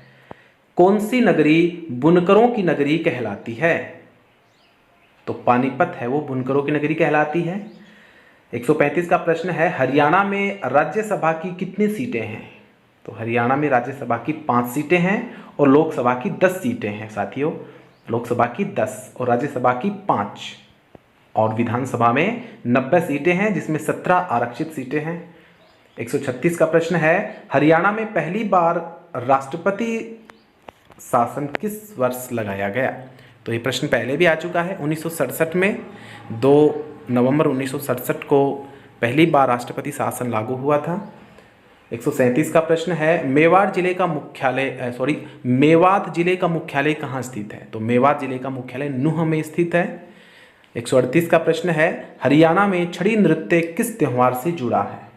कौन सी नगरी बुनकरों की नगरी कहलाती है? तो पानीपत है वो बुनकरों की नगरी कहलाती है। 135 का प्रश्न है, हरियाणा में राज्यसभा की कितनी सीटें हैं? तो हरियाणा में राज्यसभा की 5 सीटें हैं और लोकसभा की 10 सीटें हैं साथियों। लोकसभा की 10 और राज्यसभा की 5 और विधानसभा में 90 सीटें हैं जिसमें 17 आरक्षित सीटें हैं। 136 का प्रश्न है, हरियाणा में पहली बार राष्ट्रपति शासन किस वर्ष लगाया गया? तो ये प्रश्न पहले भी आ चुका है 1967 में। 2 नवंबर 1967 को पहली बार राष्ट्रपति शासन लागू हुआ था। 137 का प्रश्न है, मेवात जिले का मुख्यालय कहाँ स्थित है? तो मेवात जिले का मुख्यालय नूंह में स्थित है। 138 का प्रश्न है, हरियाणा में छड़ी नृत्य किस त्यौहार से जुड़ा है?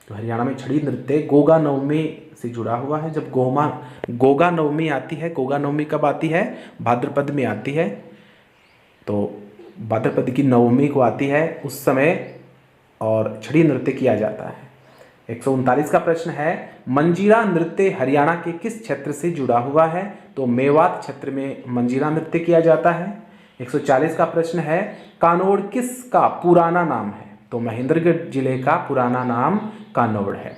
तो हरियाणा में छड़ी नृत्य गोगा नवमी से जुड़ा हुआ है। जब गोगा नवमी आती है, गोगा नवमी कब आती है? भाद्रपद में आती है। तो भाद्रपद की नवमी को आती है उस समय और छड़ी नृत्य किया जाता है। 139 का प्रश्न है, मंजीरा नृत्य हरियाणा के किस क्षेत्र से जुड़ा हुआ है? तो मेवात क्षेत्र में मंजीरा नृत्य किया जाता है। 140 का प्रश्न है, कानौड़ किसका पुराना नाम है? तो महेंद्रगढ़ जिले का पुराना नाम कानौड़ है।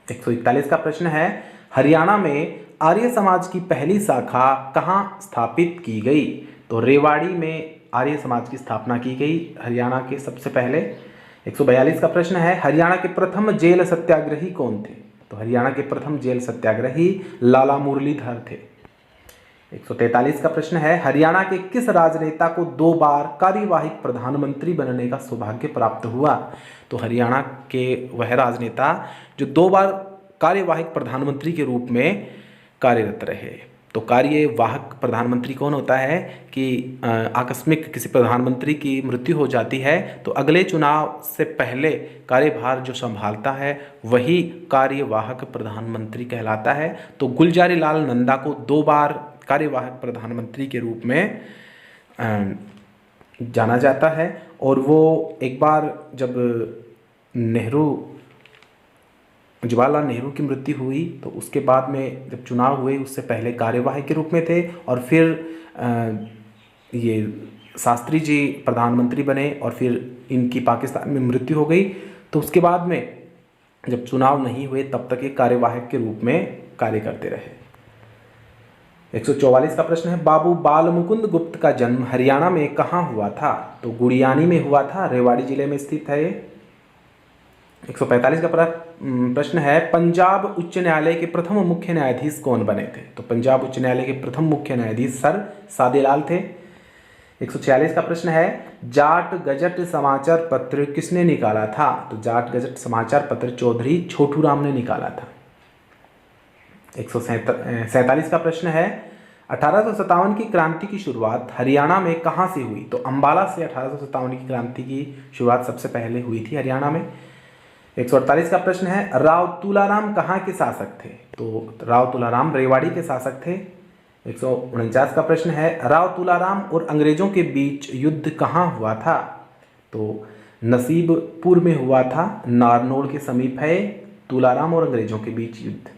141 का प्रश्न है, हरियाणा में आर्य समाज की पहली शाखा कहाँ स्थापित की गई? तो रेवाड़ी में आर्य समाज की स्थापना की गई हरियाणा के सबसे पहले। 142 का प्रश्न है, हरियाणा के प्रथम जेल सत्याग्रही कौन थे? तो हरियाणा के प्रथम जेल सत्याग्रही लाला मुरलीधर थे। 143 का प्रश्न है, हरियाणा के किस राजनेता को 2 बार कार्यवाहक प्रधानमंत्री बनने का सौभाग्य प्राप्त हुआ? तो हरियाणा के वह राजनेता जो 2 बार कार्यवाहक प्रधानमंत्री के रूप में कार्यरत रहे। तो कार्यवाहक प्रधानमंत्री कौन होता है कि आकस्मिक किसी प्रधानमंत्री की मृत्यु हो जाती है तो अगले चुनाव से पहले कार्यभार जो संभालता है वही कार्यवाहक प्रधानमंत्री कहलाता है। तो गुलजारी लाल नंदा को 2 बार कार्यवाहक प्रधानमंत्री के रूप में जाना जाता है। और वो एक बार जब जवाहरलाल नेहरू की मृत्यु हुई तो उसके बाद में जब चुनाव हुए उससे पहले कार्यवाहक के रूप में थे, और फिर ये शास्त्री जी प्रधानमंत्री बने और फिर इनकी पाकिस्तान में मृत्यु हो गई। तो उसके बाद में जब चुनाव नहीं हुए तब तक ये कार्यवाहक के रूप में कार्य करते रहे। 144 का प्रश्न है, बाबू बाल मुकुंद गुप्त का जन्म हरियाणा में कहाँ हुआ था? तो गुड़ियानी में हुआ था, रेवाड़ी जिले में स्थित है ये। 145 का प्रश्न है, पंजाब उच्च न्यायालय के प्रथम मुख्य न्यायाधीश कौन बने थे? तो पंजाब उच्च न्यायालय के प्रथम मुख्य न्यायाधीश सर सादेलाल थे। 146 का प्रश्न है, जाट गजट समाचार पत्र किसने निकाला था? तो जाट गजट समाचार पत्र चौधरी छोटू राम ने निकाला था। 147 का प्रश्न है, 1857 की क्रांति की शुरुआत हरियाणा में कहाँ से हुई? तो अंबाला से 1857 की क्रांति की शुरुआत सबसे पहले हुई थी हरियाणा में। 148 का प्रश्न है, राव तुलाराम कहाँ के शासक थे? तो राव तुलाराम रेवाड़ी के शासक थे। 149 का प्रश्न है, राव तुलाराम और अंग्रेजों के बीच युद्ध कहाँ हुआ था? तो नसीबपुर में हुआ था, नारनौल के समीप है तुलाराम और अंग्रेजों के बीच युद्ध।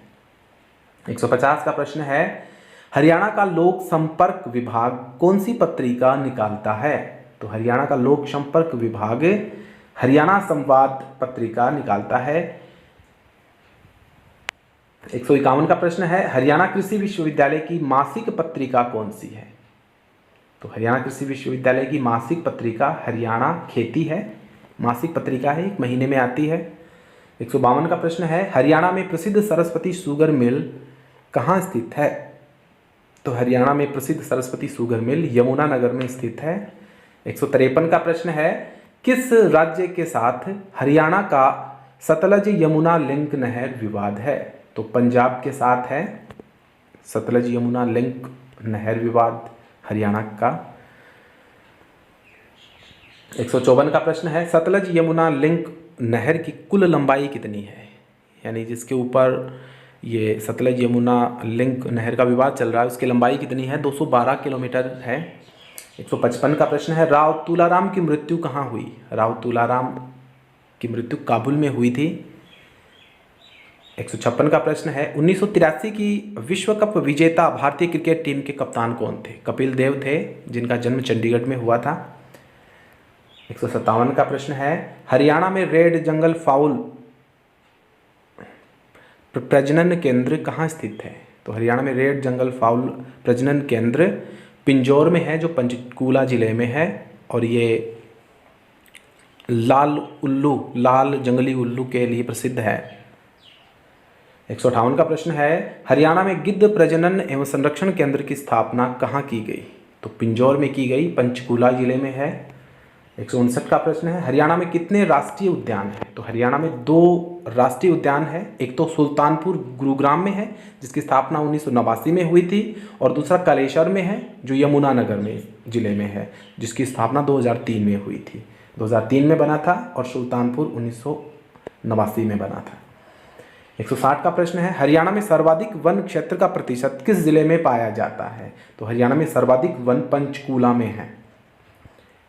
150 का प्रश्न है, हरियाणा का लोक संपर्क विभाग कौन सी पत्रिका निकालता है? तो हरियाणा का लोक संपर्क विभाग हरियाणा संवाद पत्रिका निकालता है। 151 का प्रश्न है, हरियाणा कृषि विश्वविद्यालय की मासिक पत्रिका कौन सी है? तो हरियाणा कृषि विश्वविद्यालय की मासिक पत्रिका हरियाणा खेती है, मासिक पत्रिका है, 1 महीने में आती है। 152 का प्रश्न है, हरियाणा में प्रसिद्ध सरस्वती शुगर मिल कहाँ स्थित है? तो हरियाणा में प्रसिद्ध सरस्वती शुगर मिल यमुना नगर में स्थित है। 153 का प्रश्न है, किस राज्य के साथ हरियाणा का सतलज यमुना लिंक नहर विवाद है? तो पंजाब के साथ है सतलज यमुना लिंक नहर विवाद हरियाणा का। 154 का प्रश्न है, सतलज यमुना लिंक नहर की कुल लंबाई कितनी है? यानी जिसके ऊपर ये सतलज यमुना लिंक नहर का विवाद चल रहा है उसकी लंबाई कितनी है? 212 किलोमीटर है। 155 का प्रश्न है, राव तुलाराम की मृत्यु कहाँ हुई? राव तुलाराम की मृत्यु काबुल में हुई थी। 156 का प्रश्न है, 1983 की विश्व कप विजेता भारतीय क्रिकेट टीम के कप्तान कौन थे? कपिल देव थे, जिनका जन्म चंडीगढ़ में हुआ था। 157 का प्रश्न है, हरियाणा में रेड जंगल फाउल प्रजनन केंद्र कहाँ स्थित है? तो हरियाणा में रेड जंगल फाउल प्रजनन केंद्र पिंजौर में है, जो पंचकूला जिले में है, और ये लाल जंगली उल्लू के लिए प्रसिद्ध है। 158 का प्रश्न है, हरियाणा में गिद्ध प्रजनन एवं संरक्षण केंद्र की स्थापना कहाँ की गई? तो पिंजौर में की गई, पंचकूला जिले में है। 159 का प्रश्न है, हरियाणा में कितने राष्ट्रीय उद्यान हैं? तो हरियाणा में 2 राष्ट्रीय उद्यान है, एक तो सुल्तानपुर गुरुग्राम में है जिसकी स्थापना 1989 में हुई थी, और दूसरा कालेश्वर में है जो यमुनानगर में जिले में है जिसकी स्थापना 2003 में हुई थी। 2003 में बना था और सुल्तानपुर 1989 में बना था। 160 का प्रश्न है, हरियाणा में सर्वाधिक वन क्षेत्र का प्रतिशत किस जिले में पाया जाता है? तो हरियाणा में सर्वाधिक वन पंचकूला में है।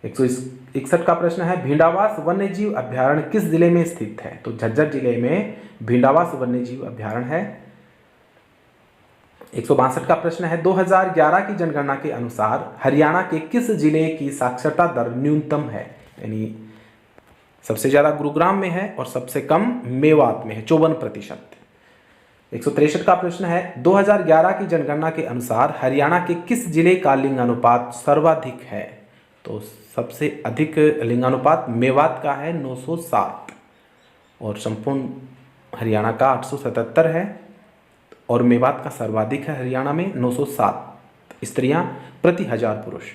161 का प्रश्न है, भींडावास वन्यजीव अभ्यारण्य किस जिले में स्थित है? तो झज्जर जिले में भींडावास वन्यजीव अभ्यारण्य है। 162 का प्रश्न है, 2011 की जनगणना के अनुसार हरियाणा के किस जिले की साक्षरता दर न्यूनतम है? यानी सबसे ज़्यादा गुरुग्राम में है और सबसे कम मेवात में है, 54%। 163 का प्रश्न है, 2011 की जनगणना के अनुसार हरियाणा के किस जिले का लिंगानुपात सर्वाधिक है? तो सबसे अधिक लिंगानुपात मेवात का है 907, और संपूर्ण हरियाणा का 877 है, और मेवात का सर्वाधिक है हरियाणा में 907 स्त्रियां प्रति 1000 पुरुष।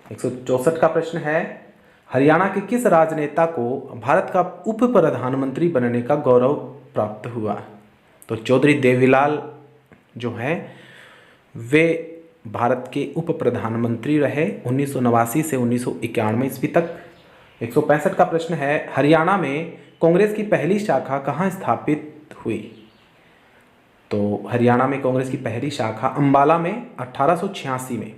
164 का प्रश्न है, हरियाणा के किस राजनेता को भारत का उप प्रधानमंत्री बनने का गौरव प्राप्त हुआ? तो चौधरी देवीलाल जो हैं वे भारत के उप प्रधानमंत्री रहे 1989 से 1991 ईस्वी तक। 165 का प्रश्न है, हरियाणा में कांग्रेस की पहली शाखा कहाँ स्थापित हुई? तो हरियाणा में कांग्रेस की पहली शाखा अंबाला में 1886 में।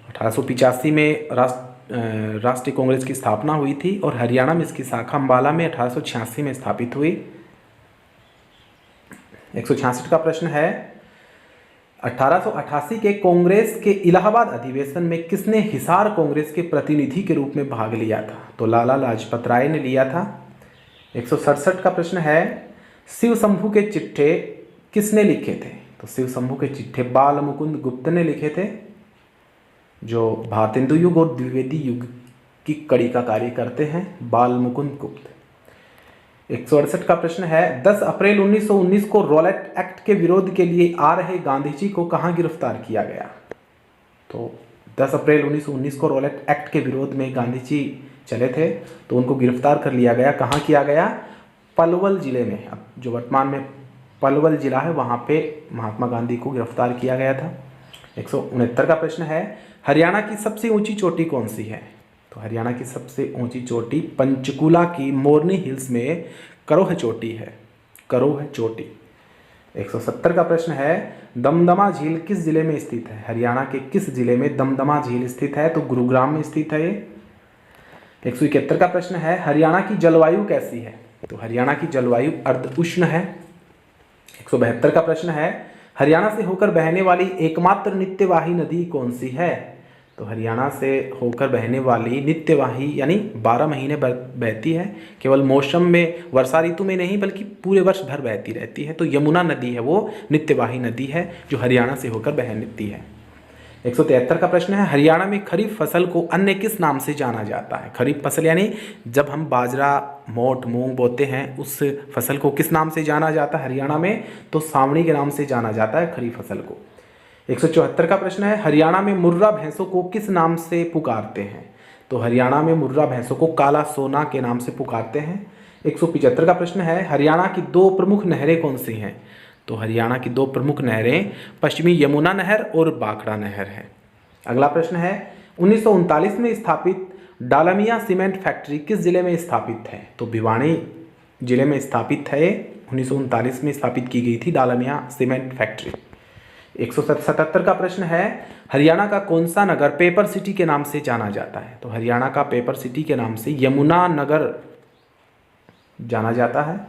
1885 में राष्ट्रीय कांग्रेस की स्थापना हुई थी और हरियाणा में इसकी शाखा अंबाला में 1886 में स्थापित हुई। 166 का प्रश्न है, 1888 के कांग्रेस के इलाहाबाद अधिवेशन में किसने हिसार कांग्रेस के प्रतिनिधि के रूप में भाग लिया था? तो लाला लाजपत राय ने लिया था। 167 का प्रश्न है, शिव शंभू के चिट्ठे किसने लिखे थे? तो शिव शंभू के चिट्ठे बाल मुकुंद गुप्त ने लिखे थे, जो भारतेंदु युग और द्विवेदी युग की कड़ी का कार्य करते हैं, बाल मुकुंद गुप्त। 168 का प्रश्न है, 10 अप्रैल 1919 को रॉलेट एक्ट के विरोध के लिए आ रहे गांधी जी को कहां गिरफ्तार किया गया? तो 10 अप्रैल 1919 को रॉलेट एक्ट के विरोध में गांधी जी चले थे, तो उनको गिरफ्तार कर लिया गया। कहां किया गया? पलवल जिले में, अब जो वर्तमान में पलवल जिला है वहां पे महात्मा गांधी को गिरफ्तार किया गया था। 169 का प्रश्न है, हरियाणा की सबसे ऊंची चोटी कौन सी है? तो हरियाणा की सबसे ऊंची चोटी पंचकूला की मोरनी हिल्स में करोह चोटी है, करोह चोटी। 170 का प्रश्न है, दमदमा झील किस जिले में स्थित है? हरियाणा के किस जिले में दमदमा झील स्थित है? तो गुरुग्राम में स्थित है ये। 171 का प्रश्न है, हरियाणा की जलवायु कैसी है? तो हरियाणा की जलवायु अर्ध उष्ण है। 172 का प्रश्न है, हरियाणा से होकर बहने वाली एकमात्र नित्यवाही नदी कौन सी है? तो हरियाणा से होकर बहने वाली नित्यवाही यानी 12 महीने बहती है, केवल मौसम में वर्षा ऋतु में नहीं बल्कि पूरे वर्ष भर बहती रहती है। तो यमुना नदी है वो नित्यवाही नदी है जो हरियाणा से होकर बहती है। 173 का प्रश्न है, हरियाणा में खरीफ फसल को अन्य किस नाम से जाना जाता है? खरीफ फसल यानी जब हम बाजरा, मोठ, मूंग बोते हैं उस फसल को किस नाम से जाना जाता है हरियाणा में? तो सावणी के नाम से जाना जाता है खरीफ फसल को। 174 का प्रश्न है, हरियाणा में मुर्रा भैंसों को किस नाम से पुकारते हैं? तो हरियाणा में मुर्रा भैंसों को काला सोना के नाम से पुकारते हैं। 175 का प्रश्न है, हरियाणा की 2 प्रमुख नहरें कौन सी हैं? तो हरियाणा की 2 प्रमुख नहरें पश्चिमी यमुना नहर और बाखड़ा नहर है। अगला प्रश्न है, 1939 में स्थापित डालमिया सीमेंट फैक्ट्री किस जिले में स्थापित है? तो भिवानी जिले में स्थापित है। 1939 में स्थापित की गई थी डालमिया सीमेंट फैक्ट्री। 177 का प्रश्न है, हरियाणा का कौन सा नगर पेपर सिटी के नाम से जाना जाता है? तो हरियाणा का पेपर सिटी के नाम से यमुना नगर जाना जाता है।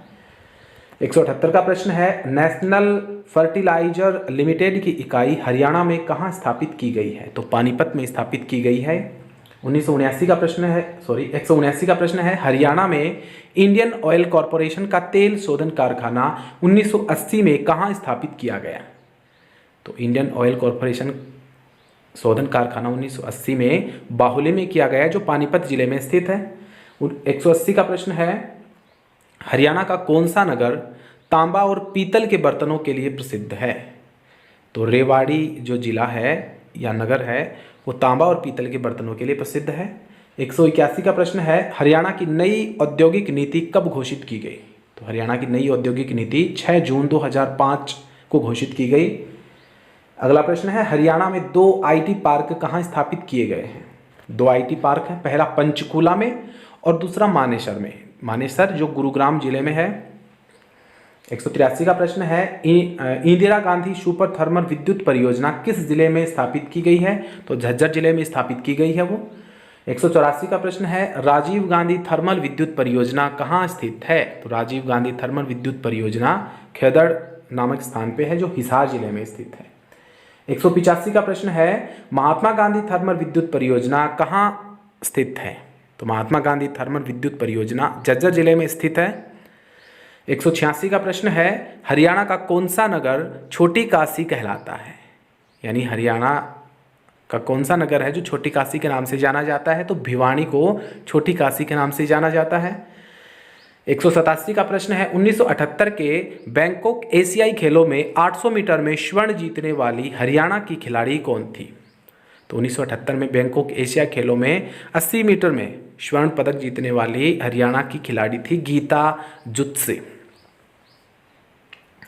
178 का प्रश्न है, नेशनल फर्टिलाइजर लिमिटेड की इकाई हरियाणा में कहाँ स्थापित की गई है? तो पानीपत में स्थापित की गई है। 179 का प्रश्न है, हरियाणा में इंडियन ऑयल कॉरपोरेशन का तेल शोधन कारखाना 1980 में कहाँ स्थापित किया गया? तो इंडियन ऑयल कॉरपोरेशन शोधन कारखाना 1980 में बाहुल्य में किया गया जो पानीपत जिले में स्थित है। 180 का प्रश्न है, हरियाणा का कौन सा नगर तांबा और पीतल के बर्तनों के लिए प्रसिद्ध है? तो रेवाड़ी जो जिला है या नगर है वो तांबा और पीतल के बर्तनों के लिए प्रसिद्ध है। 181 का प्रश्न है, हरियाणा की नई औद्योगिक नीति कब घोषित की गई? तो हरियाणा की नई औद्योगिक नीति 6 जून 2005 को घोषित की गई। अगला प्रश्न है, हरियाणा में 2 IT पार्क कहाँ स्थापित किए गए हैं? 2 IT पार्क हैं, पहला पंचकूला में और दूसरा मानेसर में। मानेसर जो गुरुग्राम जिले में है। 183 का प्रश्न है, इंदिरा गांधी सुपर थर्मल विद्युत परियोजना किस जिले में स्थापित की गई है? तो झज्जर जिले में स्थापित की गई है वो। 184 का प्रश्न है, राजीव गांधी थर्मल विद्युत परियोजना कहाँ स्थित है? तो राजीव गांधी थर्मल विद्युत परियोजना खेदड़ नामक स्थान पे है जो हिसार जिले में स्थित है। 185 का प्रश्न है, महात्मा गांधी थर्मल विद्युत परियोजना कहाँ स्थित है? तो महात्मा गांधी थर्मल विद्युत परियोजना झज्जर जिले में स्थित है। 186 का प्रश्न है, हरियाणा का कौन सा नगर छोटी काशी कहलाता है? यानी हरियाणा का कौन सा नगर है जो छोटी काशी के नाम से जाना जाता है? तो भिवानी को छोटी काशी के नाम से जाना जाता है। 187 का प्रश्न है, 1978 के बैंकॉक एशियाई खेलों में 800 मीटर में स्वर्ण जीतने वाली हरियाणा की खिलाड़ी कौन थी? तो 1978 में बैंकॉक एशिया खेलों में 80 मीटर में स्वर्ण पदक जीतने वाली हरियाणा की खिलाड़ी थी गीता जुत्से।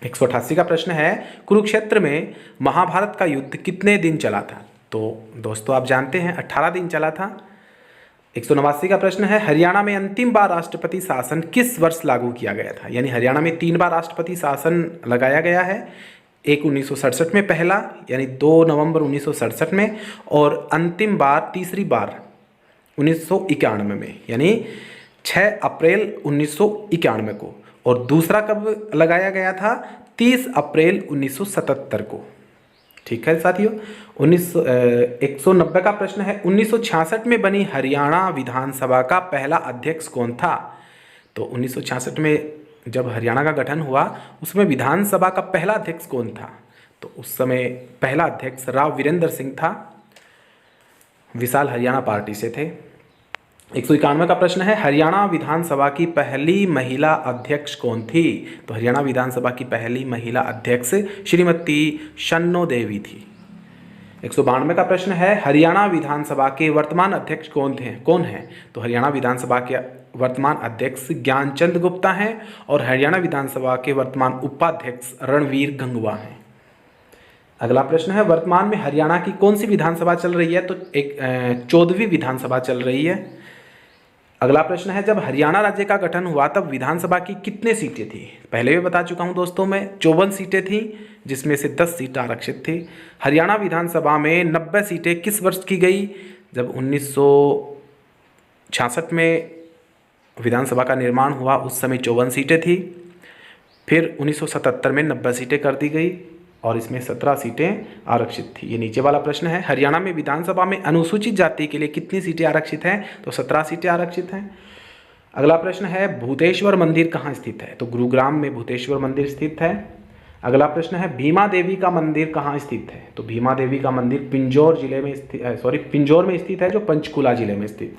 188 का प्रश्न है, कुरुक्षेत्र में महाभारत का युद्ध कितने दिन चला था? तो दोस्तों आप जानते हैं 18 दिन चला था। 189 का प्रश्न है, हरियाणा में अंतिम बार राष्ट्रपति शासन किस वर्ष लागू किया गया था? यानी हरियाणा में 3 बार राष्ट्रपति शासन लगाया गया है। एक 1967 में पहला, यानी 2 नवंबर 1967 में, और अंतिम बार तीसरी बार 1991 में, यानी 6 अप्रैल 1991 को। और दूसरा कब लगाया गया था? 30 अप्रैल 1977 को। ठीक है साथियों। 190 का प्रश्न है, 1966 में बनी हरियाणा विधानसभा का पहला अध्यक्ष कौन था? तो 1966 में जब हरियाणा का गठन हुआ उसमें विधानसभा का पहला अध्यक्ष कौन था? तो उस समय पहला अध्यक्ष राव वीरेंद्र सिंह था, विशाल हरियाणा पार्टी से थे। 191 का प्रश्न है, हरियाणा विधानसभा की पहली महिला अध्यक्ष कौन थी? तो हरियाणा विधानसभा की पहली महिला अध्यक्ष श्रीमती शन्नो देवी थी। 192 का प्रश्न है, हरियाणा विधानसभा के वर्तमान अध्यक्ष कौन हैं? तो हरियाणा विधानसभा के वर्तमान अध्यक्ष ज्ञानचंद गुप्ता हैं और हरियाणा विधानसभा के वर्तमान उपाध्यक्ष रणवीर गंगवा हैं। अगला प्रश्न है, वर्तमान में हरियाणा की कौन सी विधानसभा चल रही है? तो एक 14वीं विधानसभा चल रही है। अगला प्रश्न है, जब हरियाणा राज्य का गठन हुआ तब विधानसभा की कितने सीटें थी? पहले भी बता चुका हूं दोस्तों मैं, 54 सीटें थी, जिसमें से 10 सीटें आरक्षित थी। हरियाणा विधानसभा में 90 सीटें किस वर्ष की गई? जब 1966 में विधानसभा का निर्माण हुआ उस समय 54 सीटें थी। फिर 1977 में 90 सीटें कर दी गई और इसमें 17 सीटें आरक्षित थी। ये नीचे वाला प्रश्न है, हरियाणा में विधानसभा में अनुसूचित जाति के लिए कितनी सीटें आरक्षित हैं? तो 17 सीटें आरक्षित हैं। अगला प्रश्न है, भूतेश्वर मंदिर कहाँ स्थित है? तो गुरुग्राम में भूतेश्वर मंदिर स्थित है। अगला प्रश्न है, भीमा देवी का मंदिर कहाँ स्थित है? तो भीमा देवी का मंदिर पिंजौर में स्थित है, जो पंचकुला जिले में स्थित।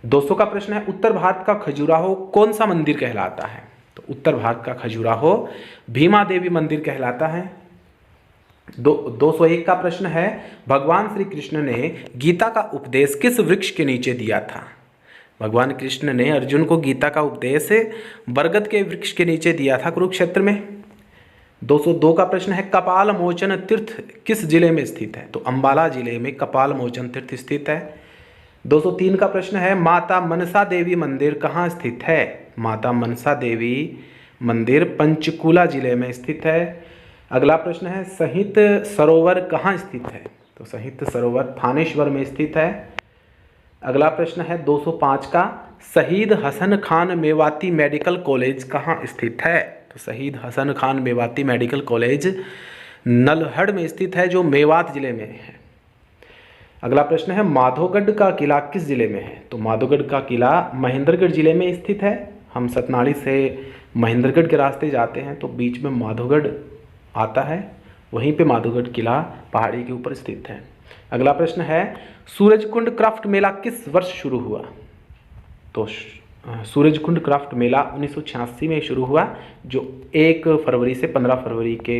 200 का प्रश्न है, उत्तर भारत का खजुराहो कौन सा मंदिर कहलाता है? तो उत्तर भारत का खजुराहो भीमा देवी मंदिर कहलाता है। 201 का प्रश्न है, भगवान श्री कृष्ण ने गीता का उपदेश किस वृक्ष के नीचे दिया था? भगवान कृष्ण ने अर्जुन को गीता का उपदेश बरगद के वृक्ष के नीचे दिया था, कुरुक्षेत्र में। 202 का प्रश्न है, कपाल मोचन तीर्थ किस जिले में स्थित है? तो अंबाला जिले में कपाल मोचन तीर्थ स्थित है। 203 का प्रश्न है, माता मनसा देवी मंदिर कहाँ स्थित है? माता मनसा देवी मंदिर पंचकुला जिले में स्थित है। अगला प्रश्न है, सहित सरोवर कहाँ स्थित है? तो सहित सरोवर थानेश्वर में स्थित है। अगला प्रश्न है 205 का, शहीद हसन खान मेवाती मेडिकल कॉलेज कहाँ स्थित है? तो शहीद हसन खान मेवाती मेडिकल कॉलेज नल्हड़ में स्थित है, जो मेवात जिले में है। अगला प्रश्न है, माधोगढ़ का किला किस जिले में है? तो माधोगढ़ का किला महेंद्रगढ़ जिले में स्थित है। हम सतनाड़ी से महेंद्रगढ़ के रास्ते जाते हैं तो बीच में माधोगढ़ आता है, वहीं पे माधोगढ़ किला पहाड़ी के ऊपर स्थित है। अगला प्रश्न है, सूरजकुंड क्राफ्ट मेला किस वर्ष शुरू हुआ? तो सूरजकुंड क्राफ्ट मेला 1986 में शुरू हुआ, जो 1 फरवरी से 15 फरवरी के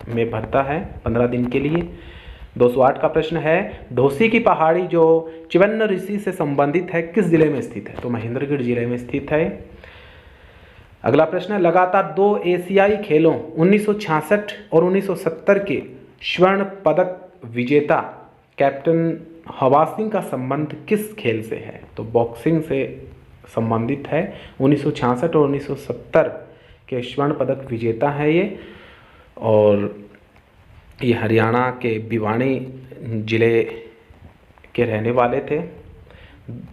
में भरता है, 15 दिन के लिए। 208 का प्रश्न है, ढोसी की पहाड़ी जो चिवन्न ऋषि से संबंधित है किस जिले में स्थित है? तो महेंद्रगढ़ जिले में स्थित है। अगला प्रश्न है, लगातार 2 एशियाई खेलों 1966 और 1970 के स्वर्ण पदक विजेता कैप्टन हवा सिंह का संबंध किस खेल से है? तो बॉक्सिंग से संबंधित है। 1966 और 1970 के स्वर्ण पदक विजेता है ये, और ये हरियाणा के भिवानी जिले के रहने वाले थे।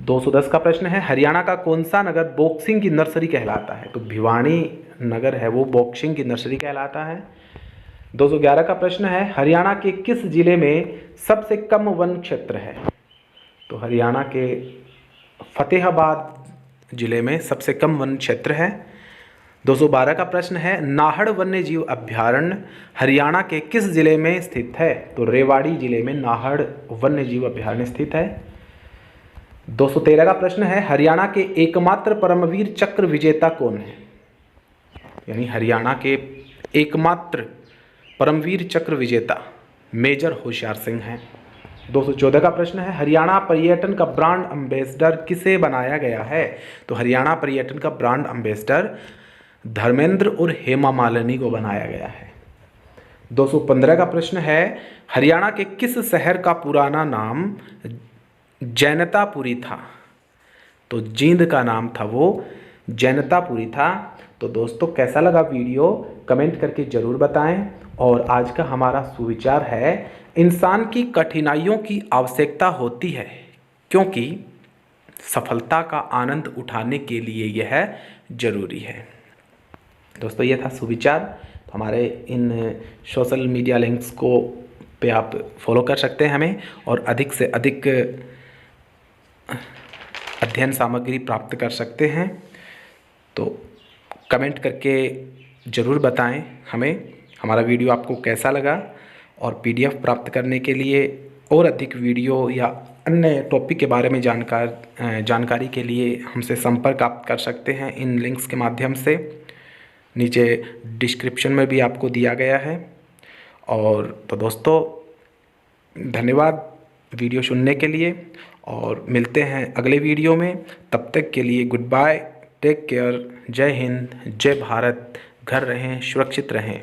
210 का प्रश्न है, हरियाणा का कौन सा नगर बॉक्सिंग की नर्सरी कहलाता है? तो भिवानी नगर है वो बॉक्सिंग की नर्सरी कहलाता है। 211 का प्रश्न है, हरियाणा के किस जिले में सबसे कम वन क्षेत्र है? तो हरियाणा के फतेहाबाद जिले में सबसे कम वन क्षेत्र है। 212 का प्रश्न है, नाहड़ वन्य जीव अभ्यारण्य हरियाणा के किस जिले में स्थित है? तो रेवाड़ी जिले में नाहड़ वन्य जीव अभ्यारण्य स्थित है। 213 का प्रश्न है, हरियाणा के एकमात्र परमवीर चक्र विजेता कौन है? यानी हरियाणा के एकमात्र परमवीर चक्र विजेता मेजर होशियार सिंह हैं। 214 का प्रश्न है, हरियाणा पर्यटन का ब्रांड एम्बेसडर किसे बनाया गया है? तो हरियाणा पर्यटन का ब्रांड एम्बेसडर धर्मेंद्र और हेमा मालिनी को बनाया गया है। 215 का प्रश्न है, हरियाणा के किस शहर का पुराना नाम जैनतापुरी था? तो जींद का नाम था वो जैनतापुरी था। तो दोस्तों कैसा लगा वीडियो कमेंट करके ज़रूर बताएं। और आज का हमारा सुविचार है, इंसान की कठिनाइयों की आवश्यकता होती है क्योंकि सफलता का आनंद उठाने के लिए यह जरूरी है। दोस्तों ये था सुविचार। तो हमारे इन सोशल मीडिया लिंक्स को पे आप फॉलो कर सकते हैं हमें, और अधिक से अधिक अध्ययन सामग्री प्राप्त कर सकते हैं। तो कमेंट करके ज़रूर बताएं हमें हमारा वीडियो आपको कैसा लगा। और पीडीएफ प्राप्त करने के लिए और अधिक वीडियो या अन्य टॉपिक के बारे में जानकारी के लिए हमसे संपर्क आप कर सकते हैं इन लिंक्स के माध्यम से। नीचे डिस्क्रिप्शन में भी आपको दिया गया है। और तो दोस्तों धन्यवाद वीडियो सुनने के लिए, और मिलते हैं अगले वीडियो में। तब तक के लिए गुड बाय, टेक केयर, जय हिंद, जय भारत। घर रहें, सुरक्षित रहें।